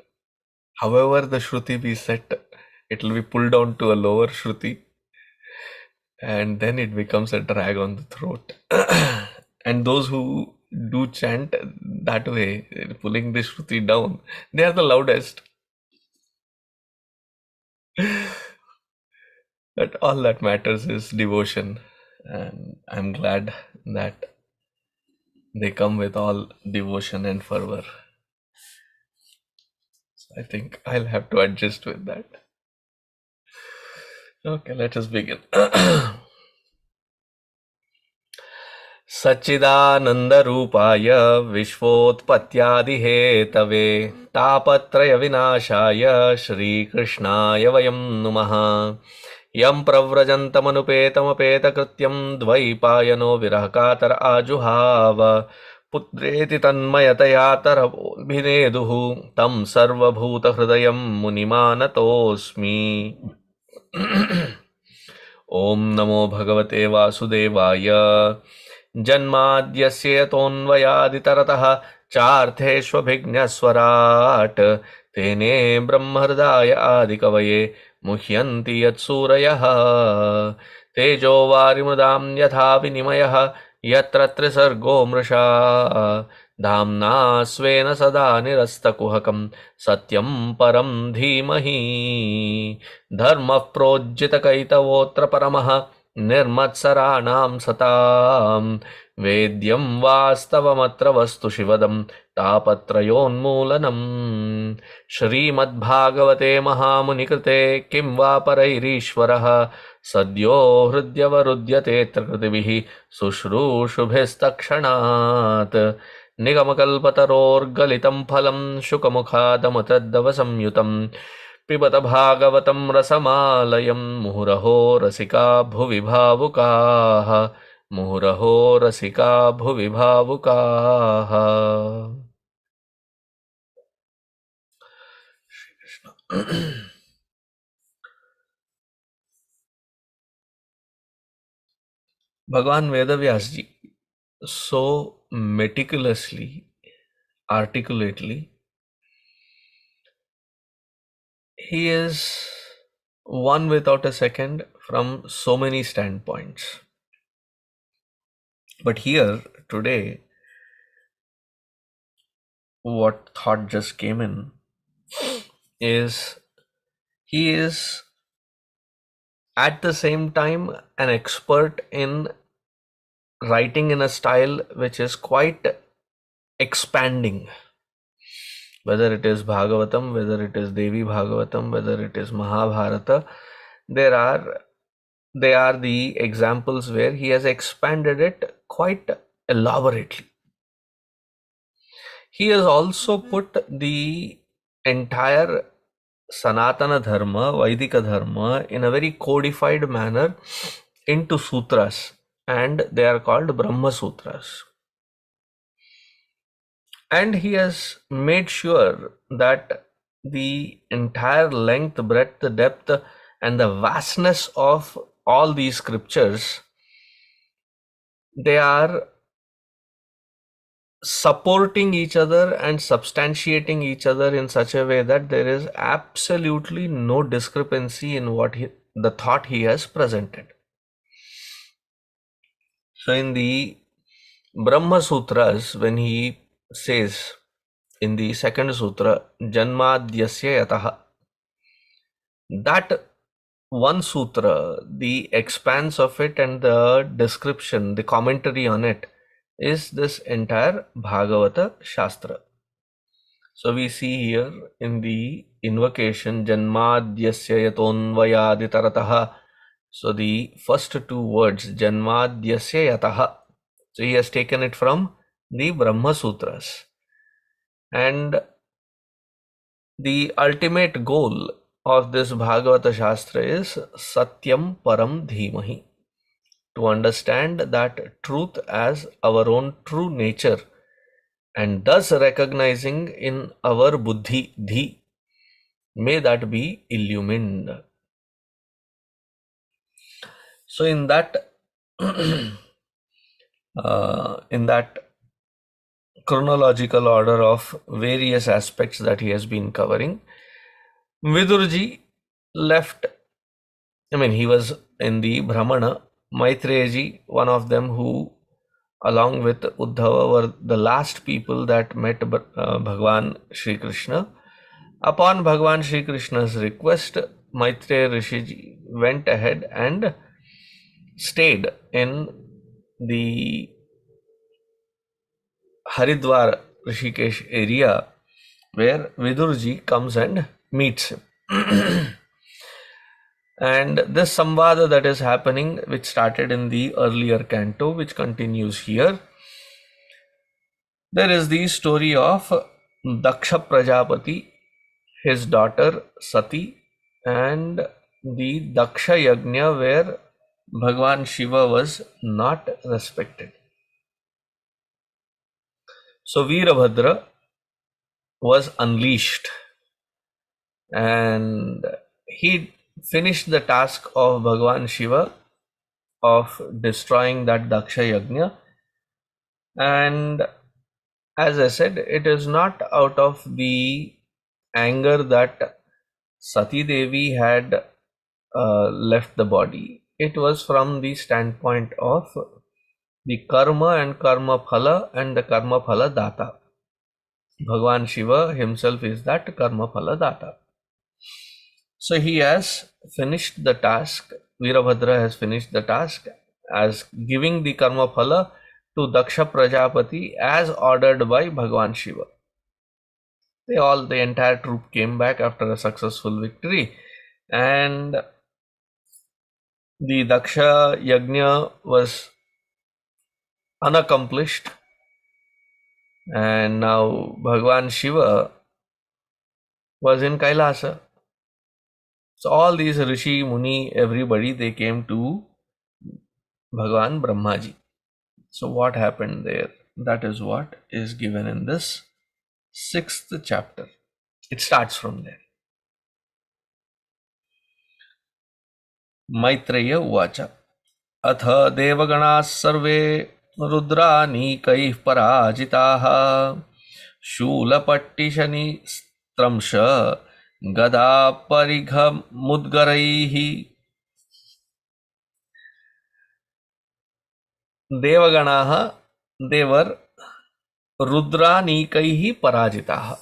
however the Shruti be set, it will be pulled down to a lower Shruti, and then it becomes a drag on the throat. And those who do chant that way, pulling the Shruti down, they are the loudest. But all that matters is devotion, and I'm glad that they come with all devotion and fervor. So I think I'll have to adjust with that. Okay, let us begin. सच्चिदानन्दरूपाय विश्वोत्पत्त्यादिहेतवे तापत्रयविनाशाय श्रीकृष्णाय वयं नुमः। यं प्रव्रजन्तमनुपेतमपेतकृत्यं द्वैपायनो विरहकातर आजुहाव पुत्रेति तन्मयतया तरभिनेदुः तं सर्वभूतहृदयं मुनिमानतोऽस्मि। ॐ नमो भगवते वासुदेवाय। जन्माद्यस्य यतोऽन्वयादितरतः चार्थेष्वभिज्ञस्वराट् तेने ब्रह्महृदाय आदिकवये मुह्यन्ति यत्सूरयः। तेजो वारिमृदां यथा विनिमयः यत्र त्रिसर्गो मृषा धाम्ना स्वेन सदा निरस्तकुहकं सत्यं परं धीमहि। धर्मः प्रोज्झितकैतवोऽत्र परमः निर्मत्सराणां सतां वेद्यं वास्तवमत्र वस्तु शिवदं तापत्रयोन्मूलनम्। श्रीमद्भागवते महामुनिकृते किं वा परैरीश्वरः सद्यो हृद्यवरुध्यतेऽत्र कृतिभिः शुश्रूषुभिस्तक्षणात्। निगमकल्पतरोर्गलितं फलं शुकमुखादमुतद्दवसंयुतं पिबत भागवतं रसमालयं मुहुरहो रसिका भुवि भावुकाः मुहुरहो रसिका भुवि भावुकाः। Shri Krishna. Bhagavan Vedavyas Ji so meticulously, articulately, he is one without a second from so many standpoints. But here today, what thought just came in is he is at the same time an expert in writing in a style which is quite expanding. Whether it is Bhagavatam, whether it is Devi Bhagavatam, whether it is Mahabharata, they are the examples where he has expanded it quite elaborately. He has also put the entire Sanatana Dharma, Vaidika Dharma, in a very codified manner into sutras, and they are called Brahma Sutras. And he has made sure that the entire length, breadth, depth, and the vastness of all these scriptures, they are supporting each other and substantiating each other in such a way that there is absolutely no discrepancy in what the thought he has presented. So in the Brahma Sutras, when he says in the second sutra, Janmadyasya Yataha, that one sutra, the expanse of it and the description, the commentary on it, is this entire Bhagavata Shastra. So we see here in the invocation, Janmadyasya Yatonvayaditaratah. So the first two words, Janmadyasya Yataha. So he has taken it from the Brahma Sutras. And the ultimate goal of this Bhagavata Shastra is Satyam Param Dhimahi. To understand that truth as our own true nature and thus recognizing in our buddhi, dhi, may that be illumined. So in that in that chronological order of various aspects that he has been covering, Vidurji left, he was in the Brahmana. Maitreya Ji, one of them, who along with Uddhava were the last people that met Bhagavan Shri Krishna. Upon Bhagavan Shri Krishna's request, Maitreya Rishi Ji went ahead and stayed in the Haridwar Rishikesh area, where Vidurji comes and meets him. And this samvada that is happening, which started in the earlier canto, which continues here, there is the story of Daksha Prajapati, his daughter Sati, and the Daksha Yajna, where Bhagavan Shiva was not respected. So Veerabhadra was unleashed, and he finished the task of Bhagavan Shiva of destroying that Daksha Yajna. And as I said, it is not out of the anger that Sati Devi had left the body. It was from the standpoint of the karma and karma phala and the karma phala data. Bhagavan Shiva himself is that karma phala data. So he has finished the task. Veerabhadra has finished the task as giving the karma phala to Daksha Prajapati as ordered by Bhagavan Shiva. The entire troop came back after a successful victory, and the Daksha Yajna was unaccomplished, and now Bhagavan Shiva was in Kailasha. So all these Rishi, Muni, everybody, they came to Bhagavan Brahma Ji. So what happened there? That is what is given in this 6th chapter. It starts from there. Maitreya Uvacha Atha Devaganas Sarve Rudranikaiः Parajitaः Shulapatti Stramsha Gada Parigha Mudgaraihi. Devaganaha, they were Rudranikaihi Parajitaha,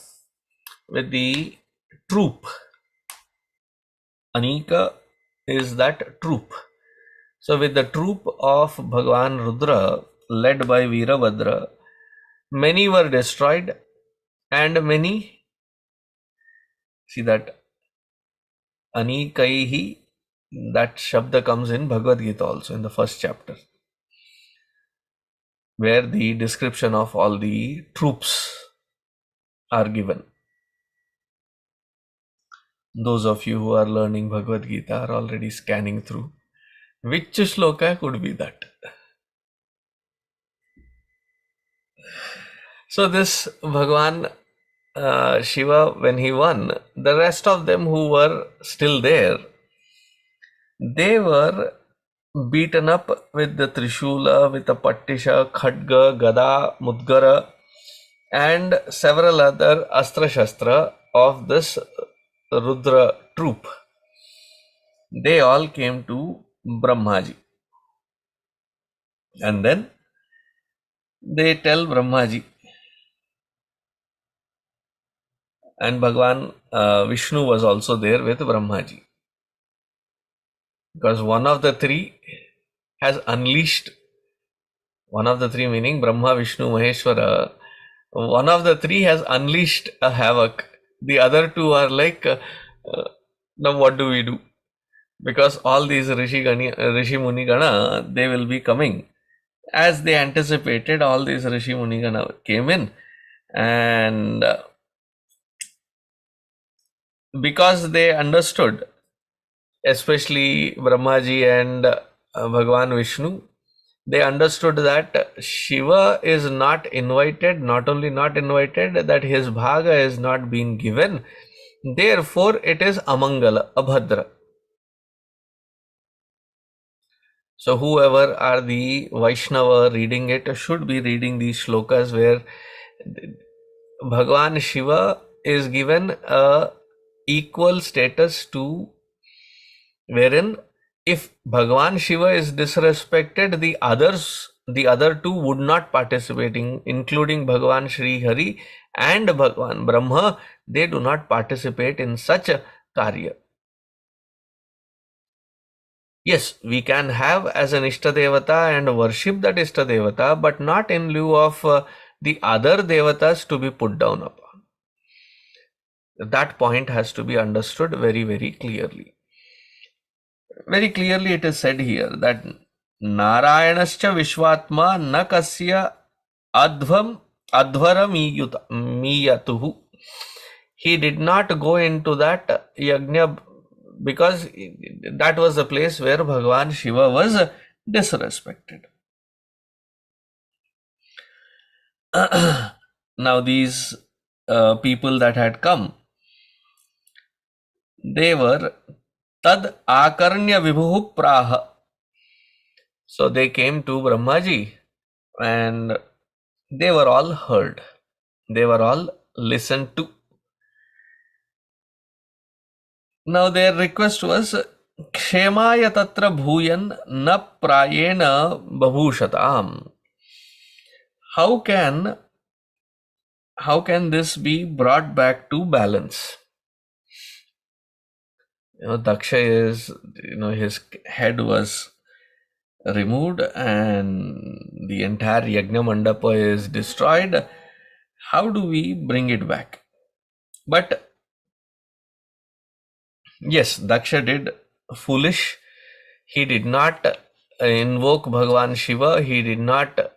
with the troop. Anika is that troop. So with the troop of Bhagavan Rudra led by Veerabhadra, many were destroyed and many, see that Anikaihi, that Shabda comes in Bhagavad Gita also in the 1st chapter, where the description of all the troops are given. Those of you who are learning Bhagavad Gita are already scanning through. Which shloka could be that? So this Bhagavan Shiva, when he won, the rest of them who were still there, they were beaten up with the Trishula, with the Pattisha, Khadga, Gada, Mudgara, and several other Astra Shastra of this Rudra troop. They all came to Brahmaji. And then they tell Brahmaji. And Bhagavan Vishnu was also there with Brahmaji. Because one of the three has unleashed, one of the three meaning Brahma, Vishnu, Maheshwara, one of the three has unleashed a havoc. The other two are like, now what do we do? Because all these Rishi Muni Gana, they will be coming. As they anticipated, all these Rishi Muni Gana came in, and because they understood, especially Brahmaji and Bhagavan Vishnu, they understood that Shiva is not invited, not only not invited, that his bhaga is not being given. Therefore, it is amangala, abhadra. So whoever are the Vaishnava reading it should be reading these shlokas where Bhagavan Shiva is given a equal status to, wherein if Bhagavan Shiva is disrespected, the other two would not participate, including Bhagavan Sri Hari and Bhagavan Brahma. They do not participate in such a karya. Yes, we can have as an Ishtadevata and worship that Ishtadevata, but not in lieu of the other devatas to be put down upon. That point has to be understood very, very clearly. Very clearly it is said here that Narayanascha Vishwatma na kasya adhvara miyatuhu. He did not go into that yajna because that was the place where Bhagavan Shiva was disrespected. Now these people that had come, they were tad akarnya vibhuh praha. So they came to Brahmaji and they were all heard. They were all listened to. Now their request was kshemaya tatra bhuyan na prayena babhushatam. How can this be brought back to balance? Daksha is, his head was removed and the entire Yajna Mandapa is destroyed. How do we bring it back? But yes, Daksha did foolish. He did not invoke Bhagavan Shiva. He did not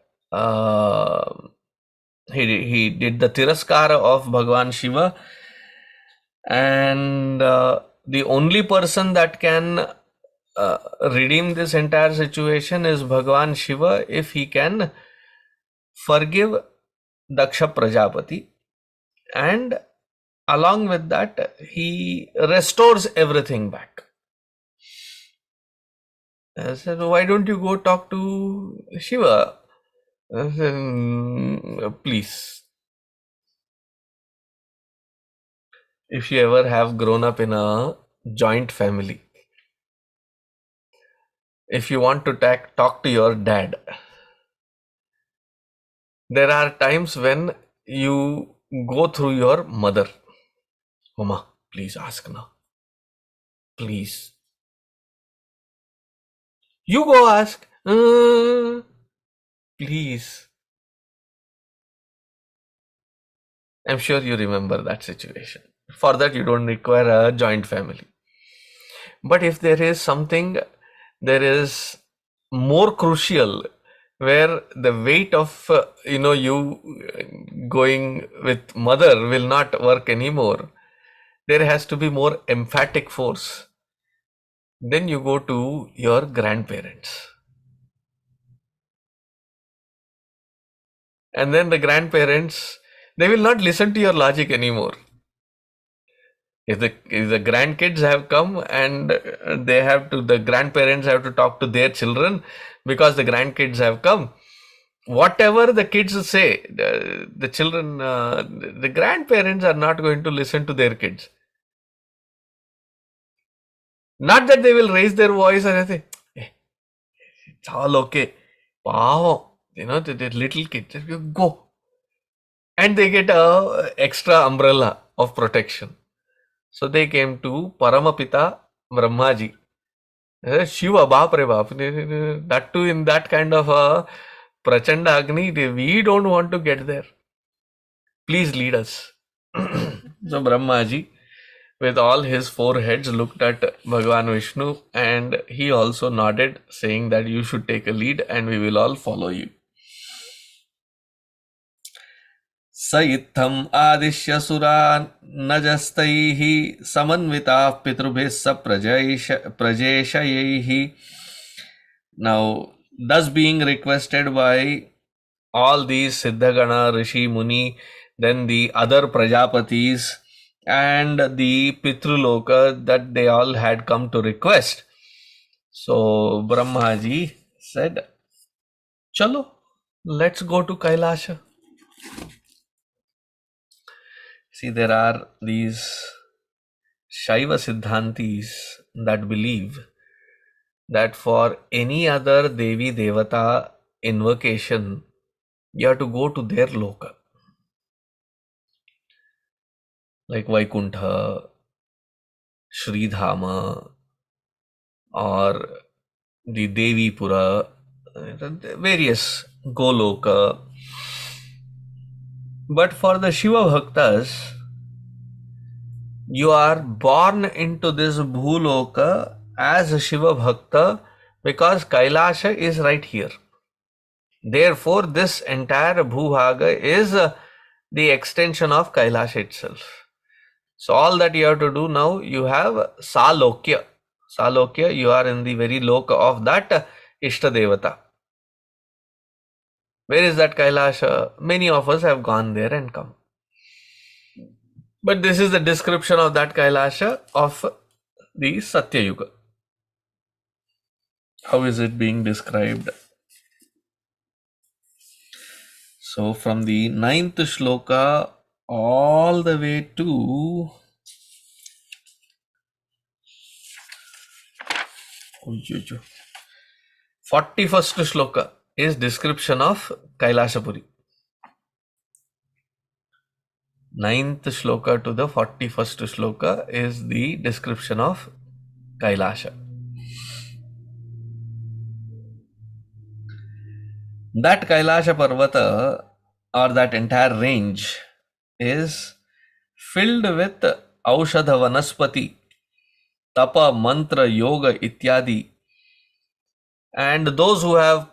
he did the tiraskara of Bhagavan Shiva, and the only person that can redeem this entire situation is Bhagavan Shiva if he can forgive Daksha Prajapati, and along with that he restores everything back. I said, why don't you go talk to Shiva? I said, please. If you ever have grown up in a joint family, if you want to talk to your dad, there are times when you go through your mother. Mama, please ask now. Please. You go ask. Please. I'm sure you remember that situation. For that, you don't require a joint family. But if there is something, there is more crucial, where the weight of you going with mother will not work anymore, there has to be more emphatic force. Then you go to your grandparents. And then the grandparents, they will not listen to your logic anymore. If the grandkids have come and the grandparents have to talk to their children because the grandkids have come, whatever the kids say, the children, the grandparents are not going to listen to their kids. Not that they will raise their voice and say, hey, it's all okay. Wow, the little kids, go. And they get a extra umbrella of protection. So they came to Paramapita Brahmaji. Shiva, Baap Re Baap. That too in that kind of a Prachanda Agni, we don't want to get there. Please lead us. So Brahmaji, with all his four heads, looked at Bhagavan Vishnu and he also nodded, saying that you should take a lead and we will all follow you. Saitham adishya sura najastaihi samanvita pitrubhissa prajeshayaihi. Now thus being requested by all these Siddhagana, Rishi, Muni, then the other Prajapatis and the Pitruloka, that they all had come to request. So Brahmaji said, Chalo, let's go to Kailasha. See, there are these Shaiva Siddhantis that believe that for any other Devi Devata invocation, you have to go to their loka, like Vaikuntha, Sridhama, or the Devi Pura, various Goloka. But for the Shiva Bhaktas, you are born into this Bhuloka as a Shiva Bhakta because Kailasha is right here. Therefore, this entire Bhubhaga is the extension of Kailash itself. So all that you have to do now, you have Salokya. Salokya, you are in the very loka of that Ishta Devata. Where is that Kailasha? Many of us have gone there and come. But this is the description of that Kailasha of the Satya Yuga. How is it being described? So from the 9th shloka all the way to 41st shloka is description of Kailashapuri. 9th shloka to the 41st shloka is the description of Kailasha. That Kailasha Parvata, or that entire range, is filled with Aushadha Vanaspati, Tapa, Mantra, Yoga, Ityadi. And those who have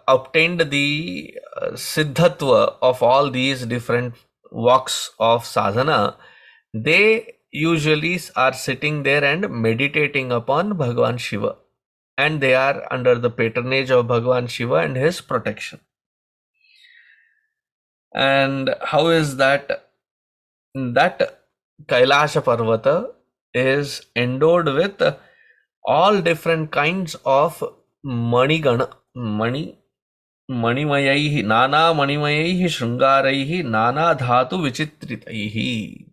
obtained the siddhatva of all these different walks of sadhana, they usually are sitting there and meditating upon Bhagavan Shiva. And they are under the patronage of Bhagavan Shiva and his protection. And how is that? That Kailasha Parvata is endowed with all different kinds of Manigana, Manimayaihi, Nana Manimayaihi, Shrungaraihi, Nana Dhatu Vichitritaihi.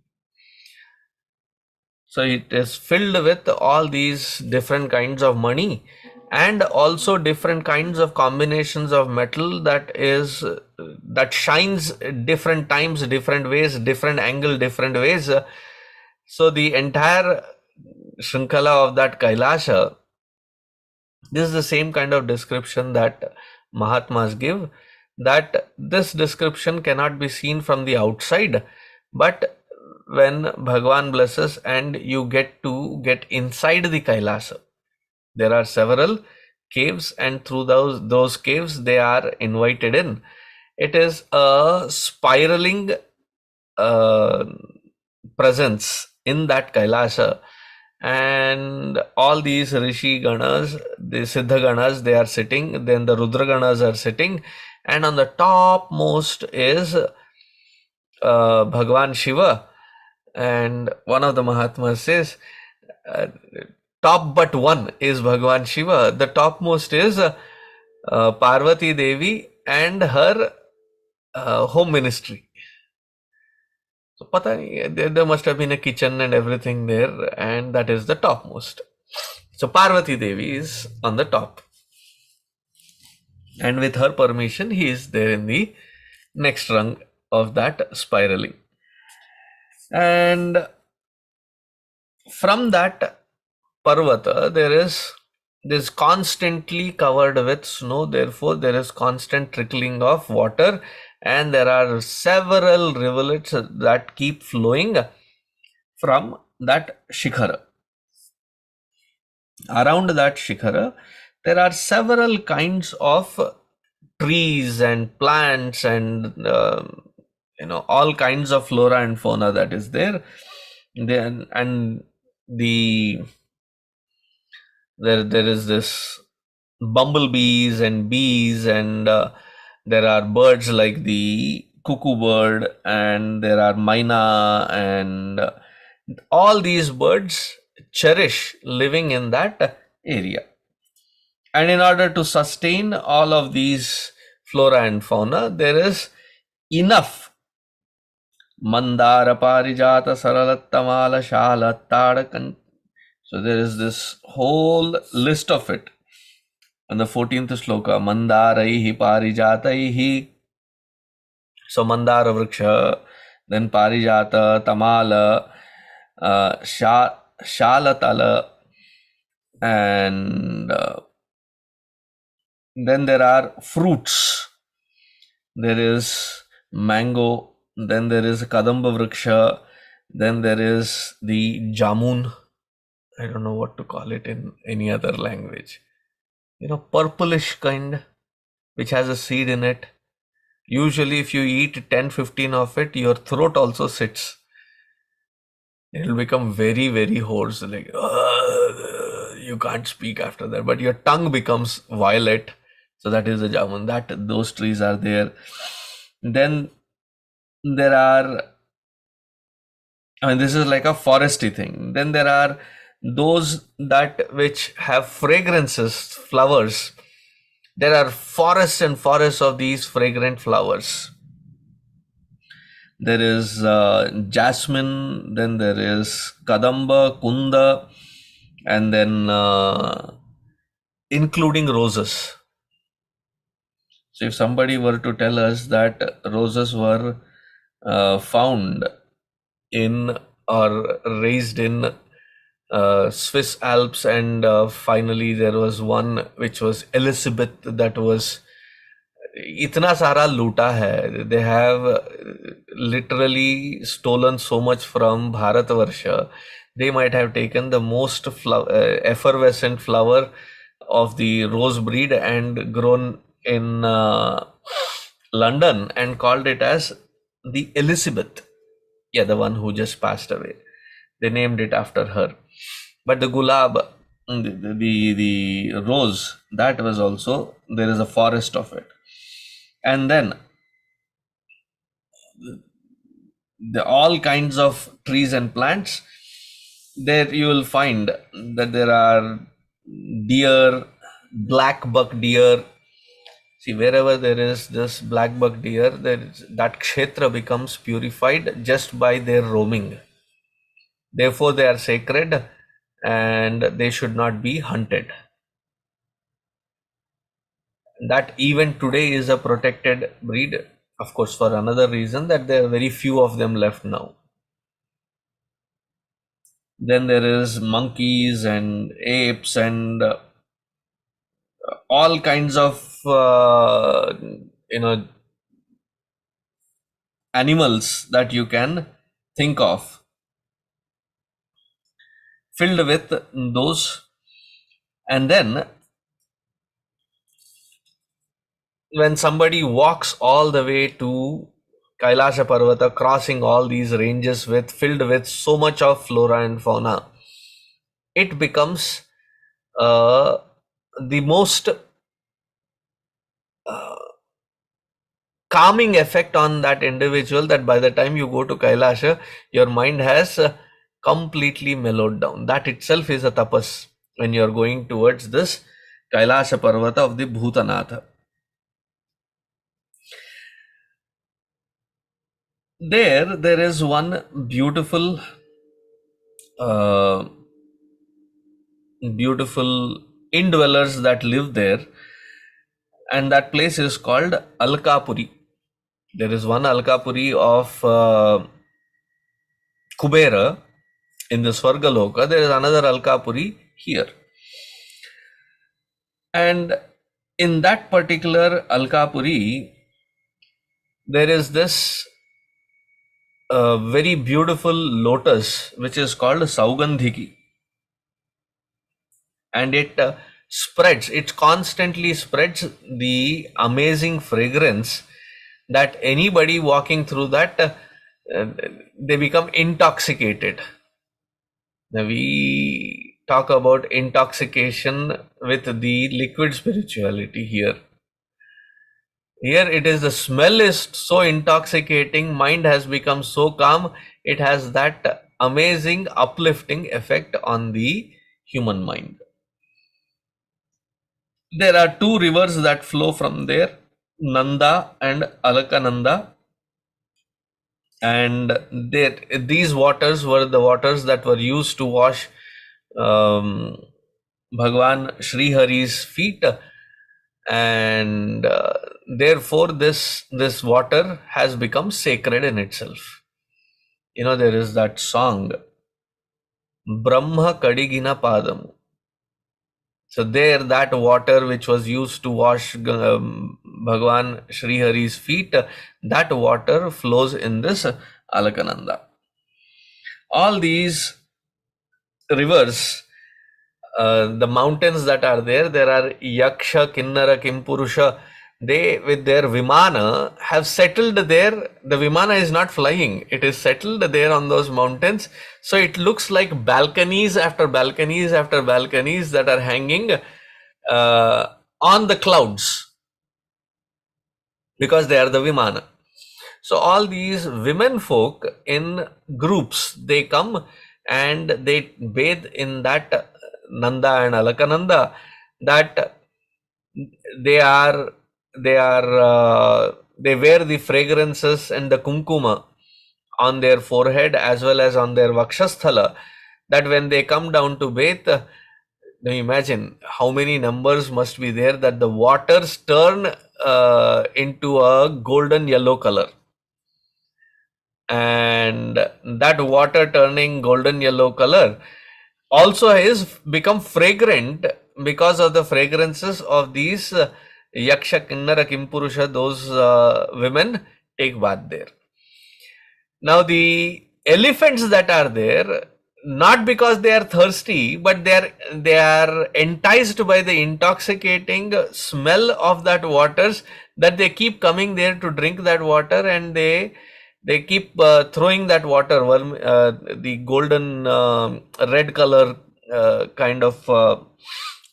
So it is filled with all these different kinds of money and also different kinds of combinations of metal that shines different times, different ways, different angle, different ways. So the entire Shrinkala of that Kailasha, this is the same kind of description that Mahatmas give, that this description cannot be seen from the outside, but when Bhagavan blesses and you get inside the Kailasha, there are several caves, and through those caves they are invited in. It is a spiraling presence in that Kailasha, and all these Rishi Ganas, the Siddha Ganas, they are sitting, then the Rudra Ganas are sitting, and on the topmost is Bhagavan Shiva. And one of the Mahatmas says, top but one is Bhagavan Shiva. The topmost is Parvati Devi and her home ministry. So pata nahi, there must have been a kitchen and everything there, and that is the topmost. So Parvati Devi is on the top, and with her permission he is there in the next rung of that spiraling. And from that Parvata, there is constantly covered with snow, therefore there is constant trickling of water, and there are several rivulets that keep flowing from that Shikhara. Around that Shikhara, there are several kinds of trees and plants and all kinds of flora and fauna that is there. Then and there is this bumblebees and bees, and there are birds like the cuckoo bird, and there are myna, and all these birds cherish living in that area. And in order to sustain all of these flora and fauna, there is enough mandara parijata saralattamala shala tadakan. So there is this whole list of it. And the 14th sloka, mandaraihi parijataihi. So mandara vriksha, then parijata, tamala, shalatala, and then there are fruits. There is mango, then there is kadamba vriksha, then there is the jamun. I don't know what to call it in any other language. Purplish kind, which has a seed in it. Usually if you eat 10-15 of it, your throat also sits. It will become very, very hoarse, like you can't speak after that, but your tongue becomes violet. So that is the jamun. Those trees are there. Then there are, this is like a foresty thing. Then there are those which have fragrances, flowers. There are forests and forests of these fragrant flowers. There is jasmine, then there is kadamba, kunda, and then including roses. So if somebody were to tell us that roses were found in or raised in Swiss Alps, and finally there was one which was Elizabeth, that was itna sara loota hai. They have literally stolen so much from Bharatvarsha. They might have taken the most effervescent flower of the rose breed and grown in London and called it as the Elizabeth. Yeah, the one who just passed away. They named it after her. But the gulab, the rose, that was also, there is a forest of it. And then all kinds of trees and plants. There you will find that there are deer, black buck deer. See, wherever there is this black buck deer, that kshetra becomes purified just by their roaming. Therefore, they are sacred and they should not be hunted. That even today is a protected breed, of course, for another reason, that there are very few of them left now. Then there is monkeys and apes and all kinds of animals that you can think of, filled with those. And then when somebody walks all the way to Kailash Parvata, crossing all these ranges filled with so much of flora and fauna, it becomes the most calming effect on that individual, that by the time you go to Kailash, your mind has completely mellowed down. That itself is a tapas when you are going towards this Kailash Parvata of the Bhutanatha. There is one beautiful indwellers that live there, and that place is called Alkapuri. There is one Alkapuri of Kubera in the Swargaloka. There is another Alkapuri here. And in that particular Alkapuri, there is this very beautiful lotus which is called Saugandhiki. And it constantly spreads the amazing fragrance that anybody walking through that, they become intoxicated. Now talk about intoxication with the liquid spirituality here. Here it is, the smell is so intoxicating, mind has become so calm, it has that amazing uplifting effect on the human mind. There are two rivers that flow from there, Nanda and Alakananda, and these waters were the waters that were used to wash Bhagavan Sri Hari's feet, and therefore this water has become sacred in itself. There is that song, Brahma Kadigina Padam. So there, that water which was used to wash Bhagavan Sri Hari's feet, that water flows in this Alakananda. All these rivers, the mountains that are there are Yaksha, Kinnara, Kimpurusha. They, with their Vimana, have settled there. The Vimana is not flying. It is settled there on those mountains. So it looks like balconies after balconies after balconies that are hanging on the clouds, because they are the Vimana. So all these women folk in groups, they come and they bathe in that Nanda and Alakananda, that they wear the fragrances and the kumkuma on their forehead as well as on their vakshasthala, that when they come down to bathe, now imagine how many numbers must be there, that the waters turn into a golden yellow color. And that water turning golden yellow color also has become fragrant because of the fragrances of these Yaksha, Kinnara, Kimpurusha. Those women take bath there. Now the elephants that are there, not because they are thirsty, but they are enticed by the intoxicating smell of that waters, that they keep coming there to drink that water, and they keep throwing that water, the golden red color kind of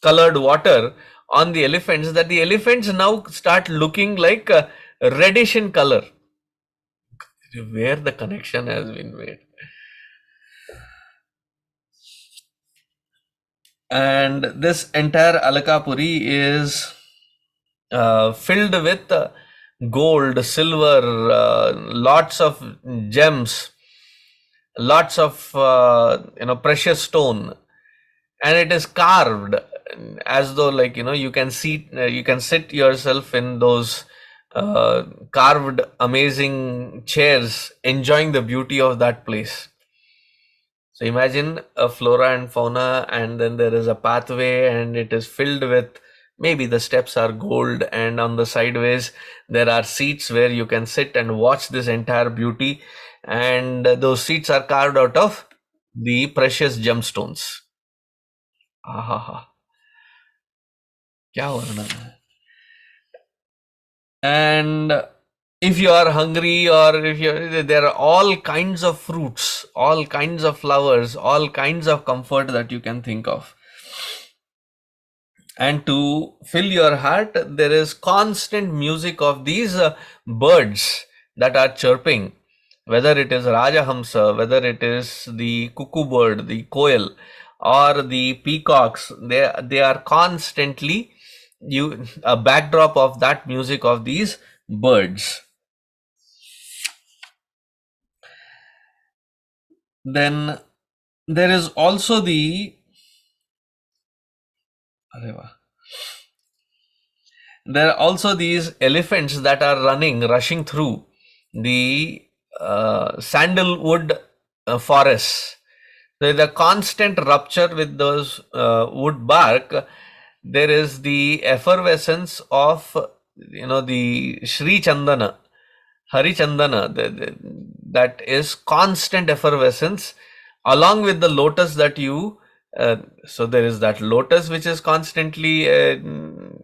colored water on the elephants, that the elephants now start looking like reddish in color. Where the connection has been made. And this entire Alakapuri is filled with gold, silver, lots of gems, lots of precious stone, and it is carved as though, like, you can sit yourself in those carved amazing chairs, enjoying the beauty of that place. So imagine a flora and fauna, and then there is a pathway, and it is filled with, maybe the steps are gold, and on the sideways there are seats where you can sit and watch this entire beauty, and those seats are carved out of the precious gemstones. Ahaha. Kya varna hai? And if you are hungry, or there are all kinds of fruits, all kinds of flowers, all kinds of comfort that you can think of. And to fill your heart, there is constant music of these birds that are chirping, whether it is Rajahamsa, whether it is the cuckoo bird, the koel, or the peacocks. They are constantly a backdrop of that music of these birds. Then there is also there are also these elephants that are rushing through the sandalwood forests. There is a constant rupture with those wood bark. There is the effervescence of the Sri Chandana, Hari Chandana, that is constant effervescence, along with the lotus that so there is that lotus which is constantly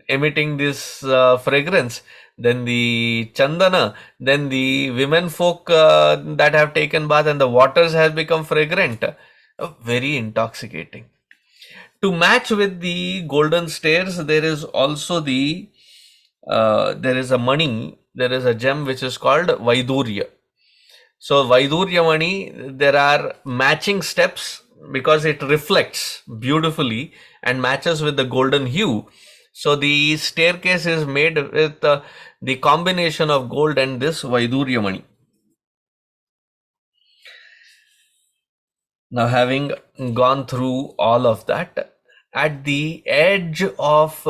emitting this fragrance, then the chandana, then the women folk that have taken bath, and the waters has become fragrant, very intoxicating. To match with the golden stairs, there is also there is a mani, there is a gem which is called Vaidurya. So Vaidurya mani, there are matching steps because it reflects beautifully and matches with the golden hue. So the staircase is made with the combination of gold and this Vaidurya mani. Now, having gone through all of that, at the edge of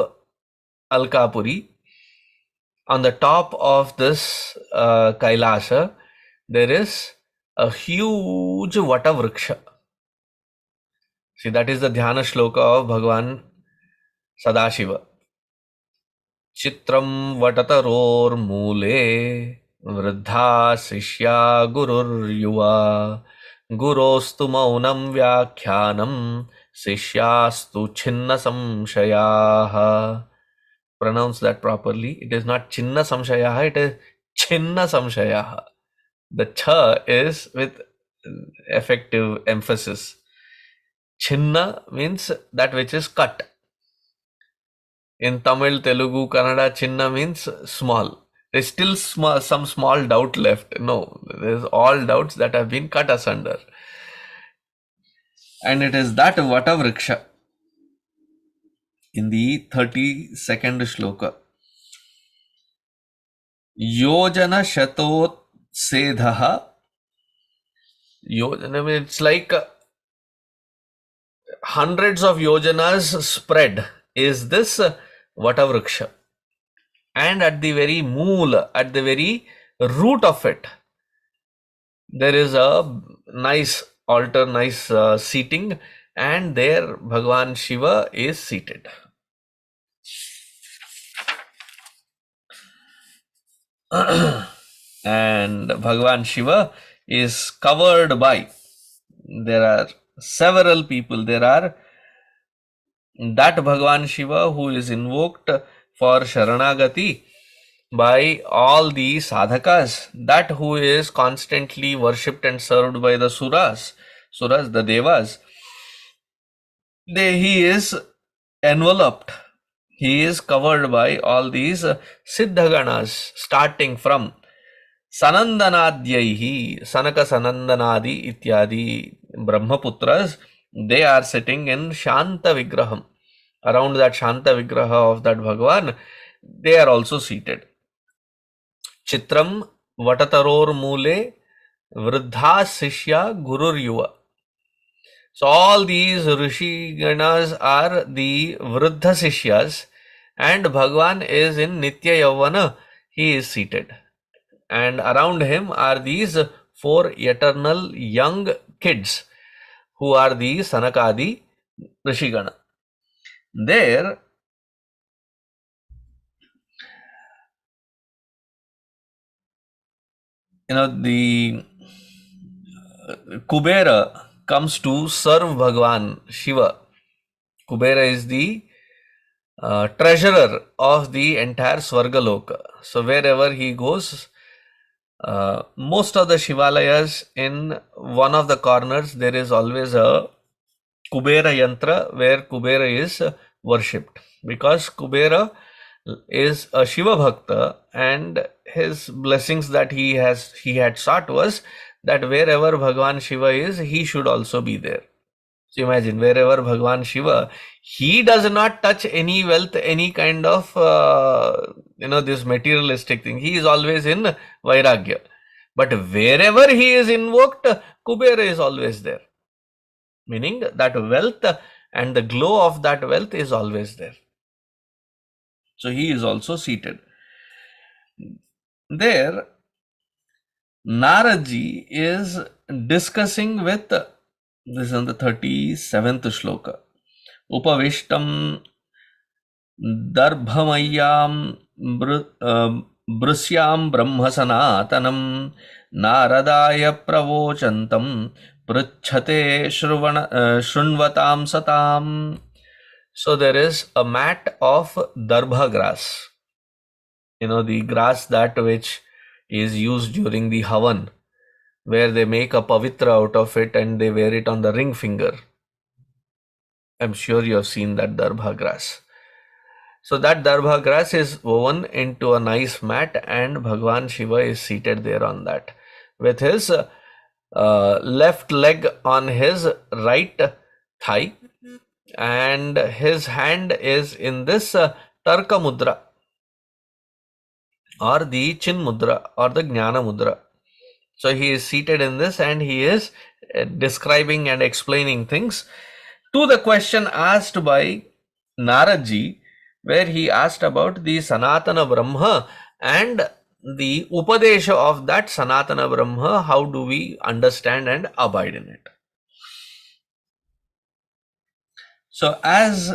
Alkapuri, on the top of this Kailasha, there is a huge Vatavriksha. See, that is the Dhyana Shloka of Bhagavan Sadashiva. Chitram Vatataror Mule Vriddha Sishya Gurur Yuva Gurostu Maunam Vyakhyanam Sishyastu Chinna Samshayaha. Pronounce that properly. It is not Chinna Samshayaha, it is Chinna Samshayaha. The cha is with effective emphasis. Chinna means that which is cut. In Tamil, Telugu, Kannada, Chinna means small. There's still some small doubt left. No, there's all doubts that have been cut asunder. And it is that Vatavriksha in the 32nd shloka. Yojana Shatot Sedhaha. Yojana means it's like hundreds of yojanas spread is this Vatavriksha. And at the very mool, at the very root of it, there is a nice altar, nice seating, and there Bhagavan Shiva is seated. And Bhagavan Shiva is covered by, there are several people, there are that Bhagavan Shiva who is invoked for Sharanagati by all the sadhakas, that who is constantly worshipped and served by the suras, the devas, he is enveloped, he is covered by all these siddhaganas, starting from Sanandanadhyaihi, Sanaka Sanandanadi ityadi Brahmaputras. They are sitting in Shanta Vigraham. Around that Shanta Vigraha of that Bhagavan, they are also seated. Chitram Vatataror Mule Vriddha Sishya Gurur Yuva. So all these Rishi Ganas are the Vriddha Sishyas, and Bhagavan is in Nitya Yavana, he is seated. And around him are these 4 eternal young kids who are the Sanakadi Rishigana. There, the Kubera comes to serve Bhagavan Shiva. Kubera is the treasurer of the entire Swargaloka. So wherever he goes, most of the Shivalayas, in one of the corners, there is always a Kubera Yantra where Kubera is worshipped, because Kubera is a Shiva Bhakta, and his blessings that he had sought was that wherever Bhagavan Shiva is, he should also be there. So imagine, wherever Bhagavan Shiva, he does not touch any wealth, any kind of this materialistic thing. He is always in Vairagya. But wherever he is invoked, Kubera is always there. Meaning that wealth and the glow of that wealth is always there. So he is also seated. There, Naradji is discussing with, this is on the 37th shloka, Upavishtam Darbhamayam Brusyam Brahmasanatanam Naradaya Pravochantam Pruchate Shrunvatam Satam. So there is a mat of darbha grass, the grass that which is used during the Havan, where they make a pavitra out of it and they wear it on the ring finger. I'm sure you have seen that darbha grass. So that darbha grass is woven into a nice mat, and Bhagavan Shiva is seated there on that with his left leg on his right thigh, and his hand is in this Tarka Mudra, or the Chin Mudra, or the Jnana Mudra. So he is seated in this, and he is describing and explaining things to the question asked by Naradji, where he asked about the Sanatana Brahma and the Upadesha of that Sanatana Brahma. How do we understand and abide in it? So as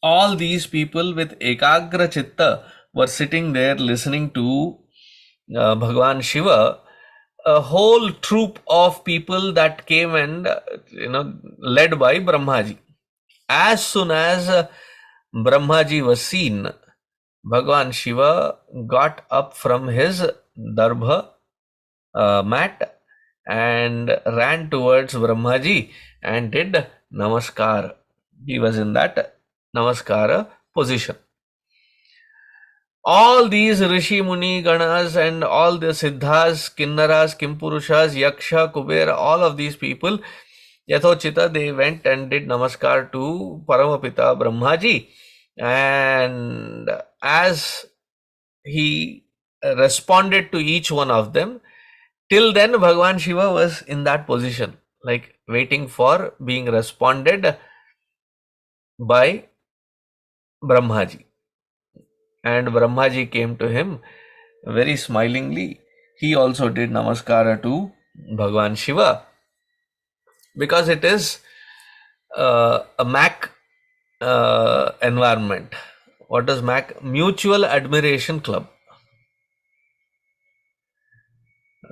all these people with Ekagra Chitta were sitting there listening to Bhagavan Shiva, a whole troop of people that came and led by Brahmaji. As soon as Brahmaji was seen, Bhagavan Shiva got up from his darbha mat and ran towards Brahmaji and did namaskar. He was in that namaskara position. All these Rishi Muni Ganas and all the Siddhas, Kinnaras, Kimpurushas, Yaksha, Kubera, all of these people, Yathochita, they went and did namaskar to Paramapita Brahmaji, and as he responded to each one of them, till then Bhagavan Shiva was in that position, like waiting for being responded by Brahmaji. And Brahmaji came to him very smilingly. He also did namaskara to Bhagavan Shiva, because it is a MAC environment. What is MAC? Mutual Admiration Club.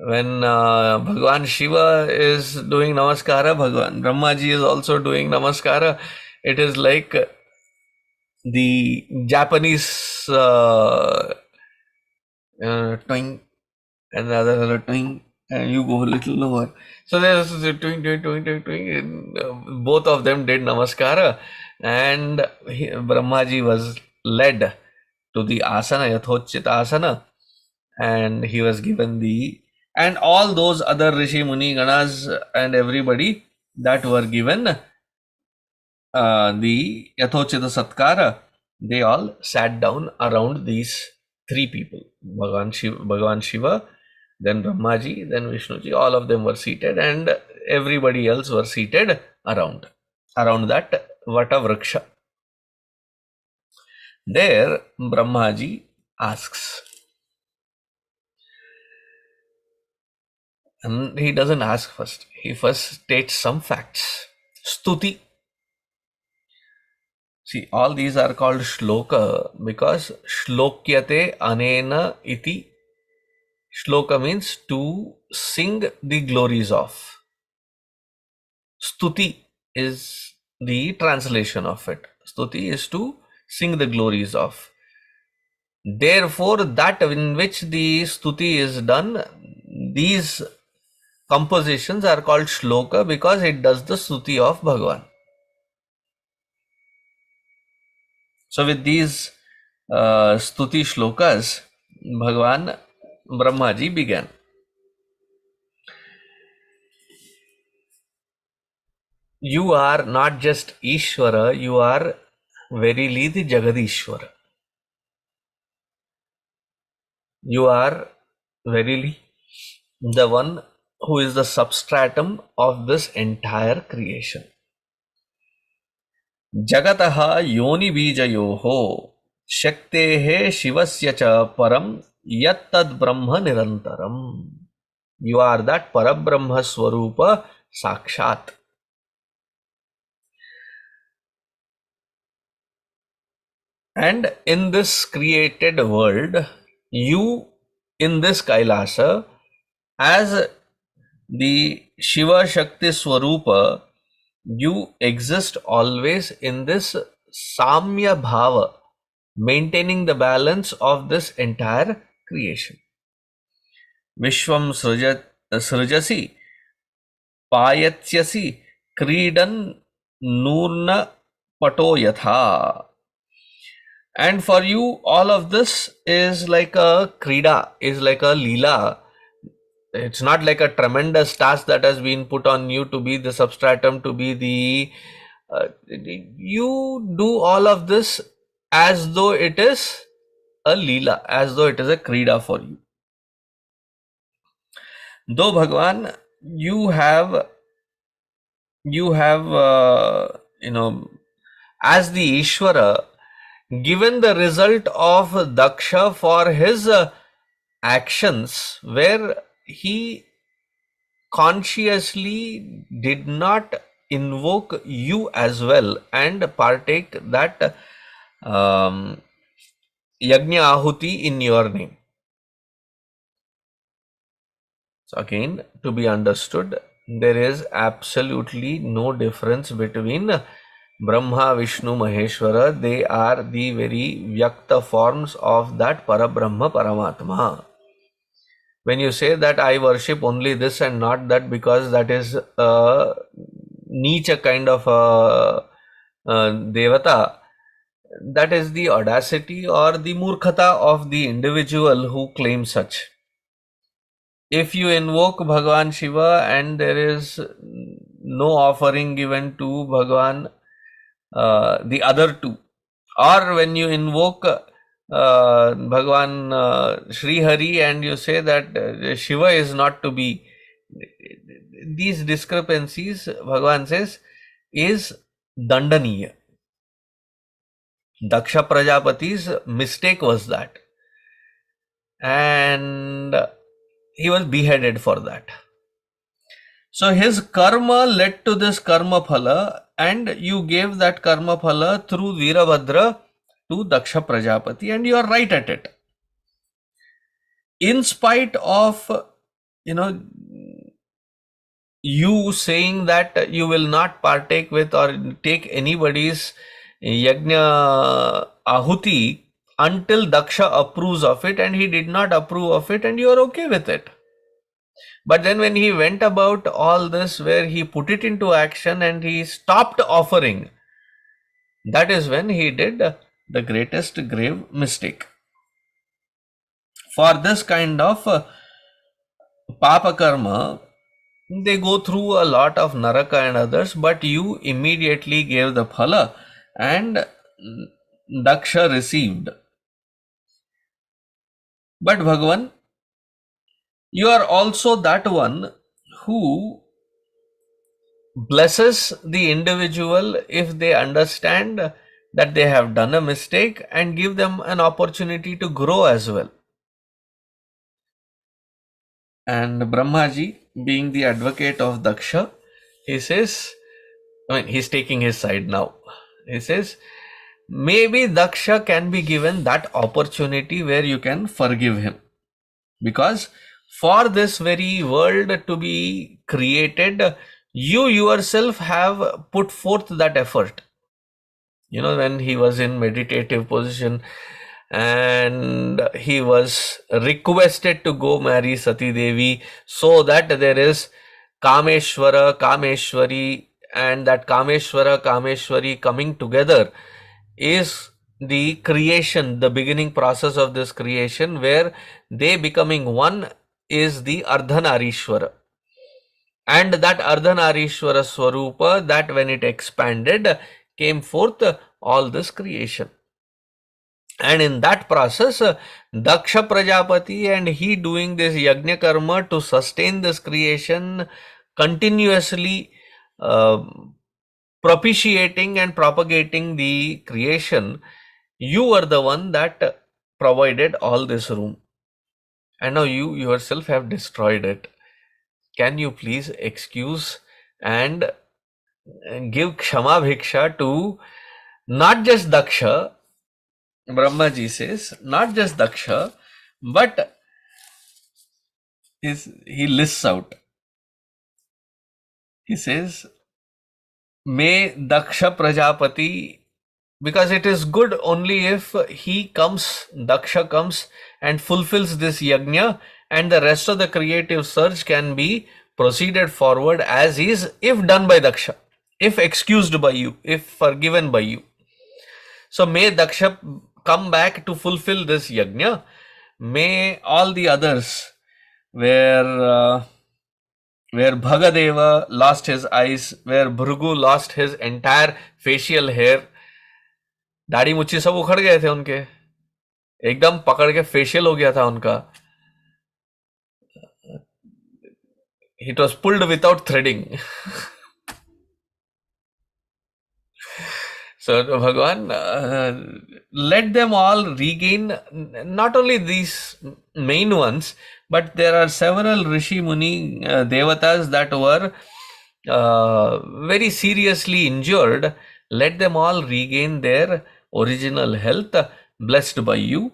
When Bhagavan Shiva is doing namaskara, Bhagavan Brahmaji is also doing namaskara. It is like the Japanese twing, and the other twing, and you go a little lower. So there's twing, twing, twing, twing, twing. And, both of them did namaskara, and Brahmaji was led to the asana, Yathochita asana, and he was given the, and all those other Rishi Muni Ganas and everybody that were given the Yathochita Satkara, they all sat down around these three people, Bhagavan Shiva, then Brahmaji, then Vishnuji. All of them were seated, and everybody else were seated around that Vata Vriksha. There Brahmaji asks, and he doesn't ask first, he first states some facts. Stuti. See, all these are called shloka because shlokyate anena iti. Shloka means to sing the glories of. Stuti is the translation of it. Stuti is to sing the glories of. Therefore, that in which the stuti is done, these compositions are called shloka because it does the stuti of Bhagavan. So with these stuti shlokas, Bhagavan Brahmaji began. You are not just Ishvara, you are verily the Jagadishvara. You are verily the one who is the substratum of this entire creation. Jagataha yoni bijayoho shaktehe shivasya cha param yattad brahma nirantaram. You are that Parabrahma Swarupa Sakshat. And in this created world, you in this Kailasha, as the Shiva Shakti Swarupa, you exist always in this Samya Bhava, maintaining the balance of this entire creation. Vishwam Srujasi Payatyasi Kridan Nurna pato yatha. And for you, all of this is like a krida, is like a leela. It's not like a tremendous task that has been put on you to be the substratum, to be the. You do all of this as though it is a leela, as though it is a krida for you. Though Bhagavan, you have, as the Ishvara, given the result of Daksha for his actions, where he consciously did not invoke you as well and partake that yajna ahuti in your name. So again, to be understood, there is absolutely no difference between Brahma, Vishnu, Maheshwara. They are the very Vyakta forms of that Parabrahma, Paramatma. When you say that I worship only this and not that because that is a Nicha kind of a Devata, that is the audacity or the murkhata of the individual who claims such. If you invoke Bhagavan Shiva and there is no offering given to Bhagavan, the other two, or when you invoke Bhagavan Sri Hari and you say that Shiva is not to be, these discrepancies, Bhagavan says, is dandaniya. Daksha Prajapati's mistake was that, and he was beheaded for that. So his karma led to this karma phala, and you gave that karma phala through Virabhadra to Daksha Prajapati, and you are right at it. In spite of, you saying that you will not partake with or take anybody's yajna ahuti until Daksha approves of it, and he did not approve of it, and you are okay with it. But then when he went about all this, where he put it into action and he stopped offering, that is when he did the greatest grave mistake. For this kind of papa karma, they go through a lot of naraka and others, but you immediately gave the phala and Daksha received. But Bhagavan, you are also that one who blesses the individual if they understand that they have done a mistake and give them an opportunity to grow as well. And Brahmaji, being the advocate of Daksha, he says, he's taking his side now. He says, maybe Daksha can be given that opportunity where you can forgive him. Because for this very world to be created, you yourself have put forth that effort. When he was in meditative position and he was requested to go marry Sati Devi, so that there is Kameshwara, Kameshwari, and that Kameshwara, Kameshwari coming together is the creation, the beginning process of this creation, where they becoming one is the Ardhanarishwara. And that Ardhanarishwara Swarupa, that when it expanded, came forth all this creation. And in that process, Daksha Prajapati and he doing this yajna karma to sustain this creation, continuously propitiating and propagating the creation, you were the one that provided all this room. And now you yourself have destroyed it. Can you please excuse and give Kshama Bhiksha to not just Daksha? Brahmaji says, not just Daksha, but he lists out. He says, may Daksha Prajapati, because it is good only if Daksha comes and fulfills this yajna, and the rest of the creative surge can be proceeded forward as is if done by Daksha. if excused by you, if forgiven by you. So may Daksha come back to fulfill this yajna. May all the others, where Bhagadeva lost his eyes, where Bhrigu lost his entire facial hair, दाढ़ी मुच्छी सब उखड़ गए थे उनके, एकदम पकड़ के facial हो गया था उनका. It was pulled without threading. So Bhagavan, let them all regain, not only these main ones, but there are several Rishi Muni Devatas that were very seriously injured. Let them all regain their original health, blessed by you.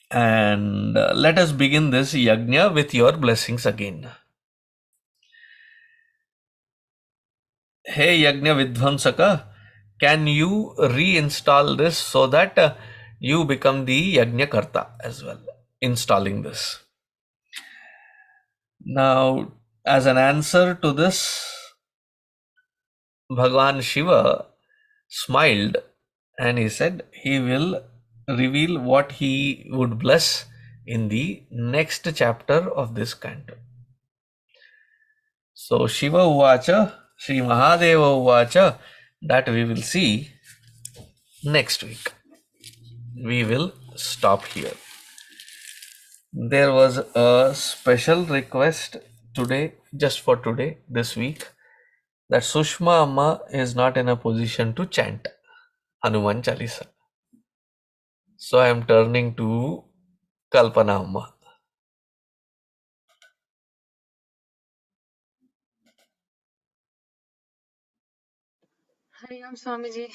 And let us begin this yajna with your blessings again. Hey Yajna Vidvansaka, can you reinstall this so that you become the Yajna Karta as well, installing this. Now, as an answer to this, Bhagavan Shiva smiled and he said he will reveal what he would bless in the next chapter of this canto. So Shiva Uvacha, Sri Mahadeva Uvacha, that we will see next week. We will stop here. There was a special request today, just for today, this week, that Sushma Amma is not in a position to chant Hanuman Chalisa. So I am turning to Kalpana Amma. Hari Om Swamiji.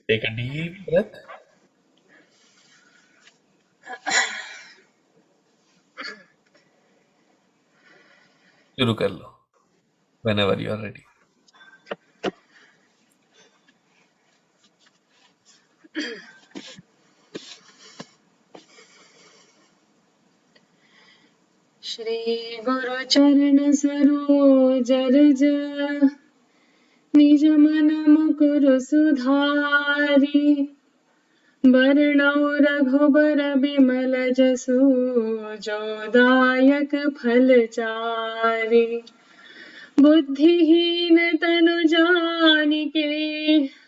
Take a deep breath. शुरू कर लो whenever you are ready. Shri Guru Charan Saroja Raj Nij Mana Mukuru Sudhari Varnau Raghubar Bimal Jasu Jodayak Phalchari बुद्धिहीन तनु जानिके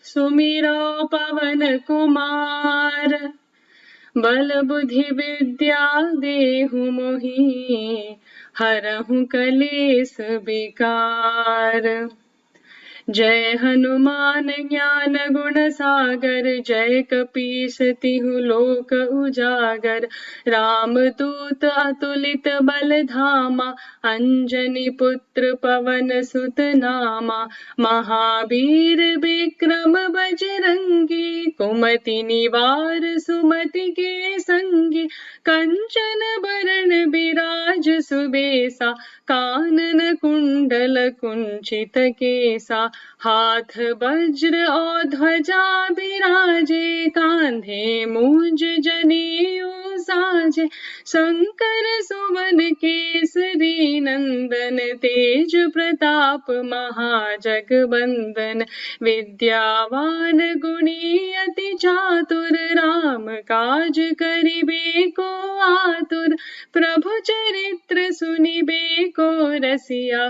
सुमिरो पवन कुमार बल बुद्धि विद्या देहु मोहि हरहु कलेस विकार जय हनुमान ज्ञान गुण सागर जय कपीस तिहु लोक उजागर राम दूत अतुलित बल धामा अंजनी पुत्र पवन सुत नामा महावीर विक्रम बजरंगी कुमति निवार सुमति के संगी कंचन बरन बिराज सुबेसा कानन कुंडल कुंचित केसा हाथ वज्र और ध्वजा बिराजे कांधे मूंज जनेऊ साजे शंकर सुवन केसरी नंदन तेज प्रताप महाजगबंदन विद्यावान गुणी अति चातुर राम काज करिबे को आतुर प्रभु चरित्र सुनिबे को रसिया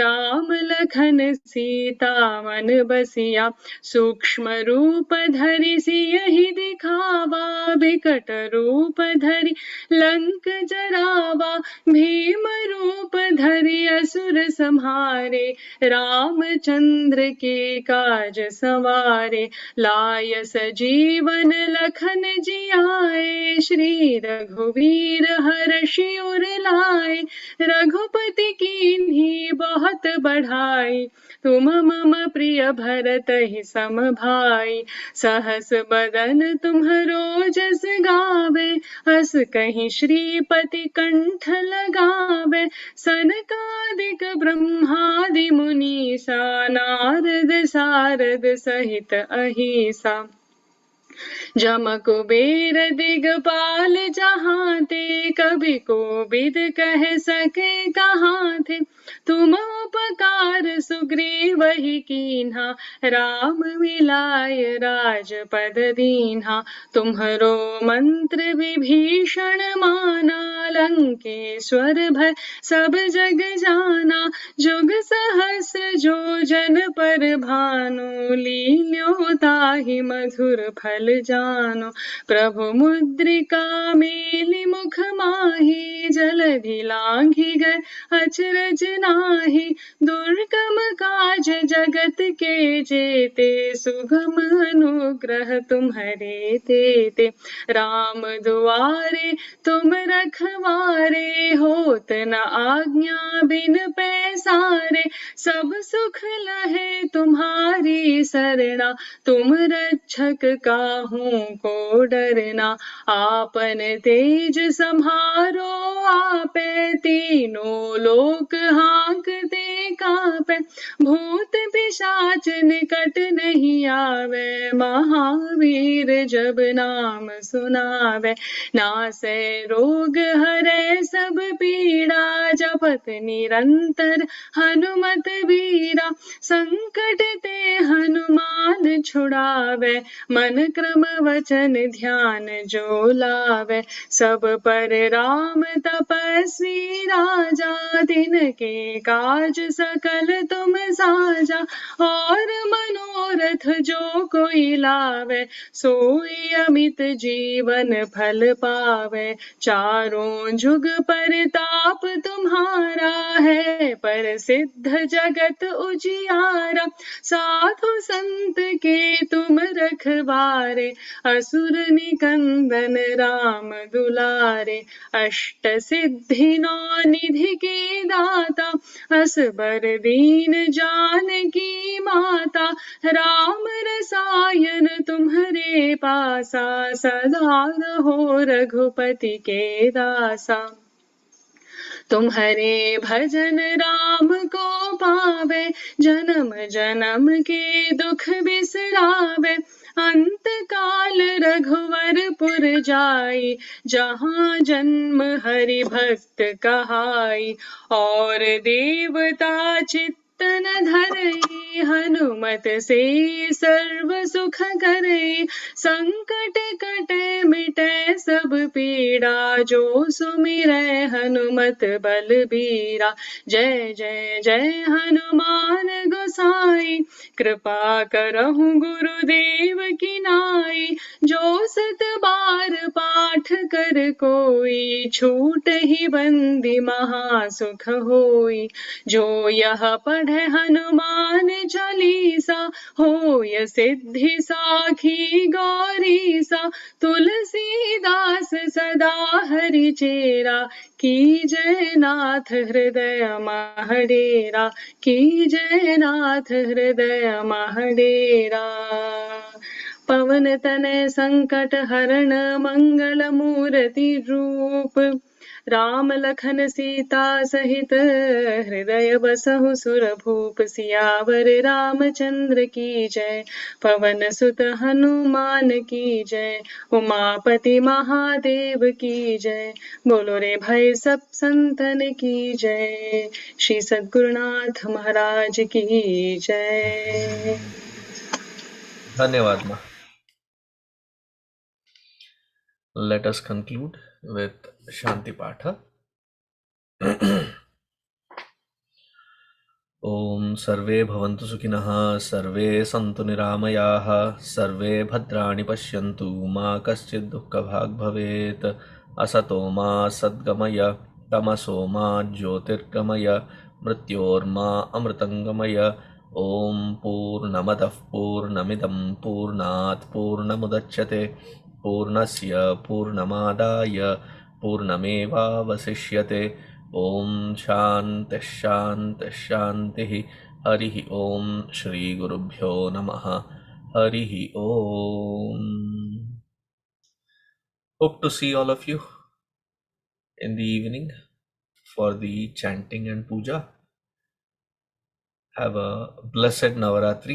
राम लखन सीता मन बसिया सूक्ष्म रूप धरि सियहि दिखावा बिकट रूप धरि लंक जरावा भीम रूप धरि असुर संहारे रामचंद्र के काज सवारे लाय सजीवन लखन जियाए श्री रघुवीर हर्षि उर लाए रघुपति कीन्ही बहुत बढ़ाई तुम मम प्रिय भरत ही सम भाई सहस बदन तुम्हरो जस गावे अस कहीं श्रीपति कंठ लगावे सनकादिक ब्रह्मादि मुनीसा नारद सारद सहित अहिसा जम कुबेर दिगपाल जहाँ ते कभी कोविद कह सके कहाँ थे तुम उपकार सुग्रीव ही कीन्हा, राम मिलाय राजपद दीन्हा। तुम्हरो मंत्र विभीषण माना, लंकेश्वर भय सब जग जाना। जुग सहस्र जो जन पर भानु, लील्यो ताहि मधुर फल जानो। प्रभु मुद्रिका मेलि मुख माहि, जलधि लांघि गए अचरज नाही। दुर्गम काज जगत के जेते, सुगम अनुग्रह तुम्हरे तेते। राम दुआरे तुम रखवारे, होत न आज्ञा बिन पैसारे। सब सुख लहे तुम्हारी सरना, तुम रक्षक काहू को डरना। आपन तेज सम्हारो आपे, तीनों लोक हाँकते कांपे। भूत पिशाच निकट नहीं आवे, महावीर जब नाम सुनावे। नासै रोग हरै सब पीड़ा, जपत निरंतर हनुमत बीरा। संकट ते हनुमान छुड़ावे, मन क्रम वचन ध्यान जो लावे। सब पर राम तपस्वी राजा, तिनके काज सकल तुम साजा। और मनोरथ जो कोई लावे, सोई अमित जीवन फल पावे। चारों जुग परताप तुम्हारा है, पर सिद्ध जगत उजियारा। साधु संत के तुम रखवारे, असुर निकंदन राम दुलारे। अष्ट सिद्धि नौ निधि के दाता, असबर दीन जानकी माता। राम रसायन तुम्हरे पासा, सदा रहो रघुपति के दासा। तुम्हरे भजन राम को पावे, जन्म जन्म के दुख बिसरावे। अंत काल रघुवरपुर जाई, जहाँ जन्म हरि भक्त कहाई। और देवता चित्तन धरई, हनुमत से सर्व सुख करई। संकट कटे मिटे सब पीड़ा, जो सुमिरै हनुमत बलबीरा। जय जय जय हनुमान गोसाई, कृपा करहु गुरुदेव की नाई। जो सत बार पाठ कर कोई, छूट ही बंदी महा सुख होई। जो यह पढ़े हनुमान चालीसा, होय सिद्धि साखी गौरीसा। तुलसीदास सदा हरि चेरा, की जय नाथ हृदय महडेरा। की जय नाथ हृदय महडेरा। पवन तनय संकट हरण, मंगल मूर्ति रूप। राम लखन सीता सहित, हृदय बसहु सुरभूप। सियावर रामचंद्र की जय, पवन सुत हनुमान की जय। उमापति महादेव की जय, बोलो रे भाई सब संतन की जय। श्री सद्गुरुनाथ महाराज की जय। धन्यवाद माँ. Let us conclude with Shanti Patha. Om Sarve Bhavantu Sukhinah, Sarve Santu Niramayaः, Sarve Bhadrani Pashyantu, Ma Kaschid Dukkha Bhag Bhavet, Asato Ma Sadgamaya, Tamaso Ma Jyotirgamaya, Mrityorma Amritangamaya. Om Purnamadah Purnamidam Purnat Purnamudachyate, Purnasya Purnamadaya Purnameva Vasishyate. Om Shanti Shanti Shanti. Harihi Om. Shri Gurubhyo Namaha. Harihi Om. Hope to see all of you in the evening for the chanting and puja. Have a blessed Navaratri.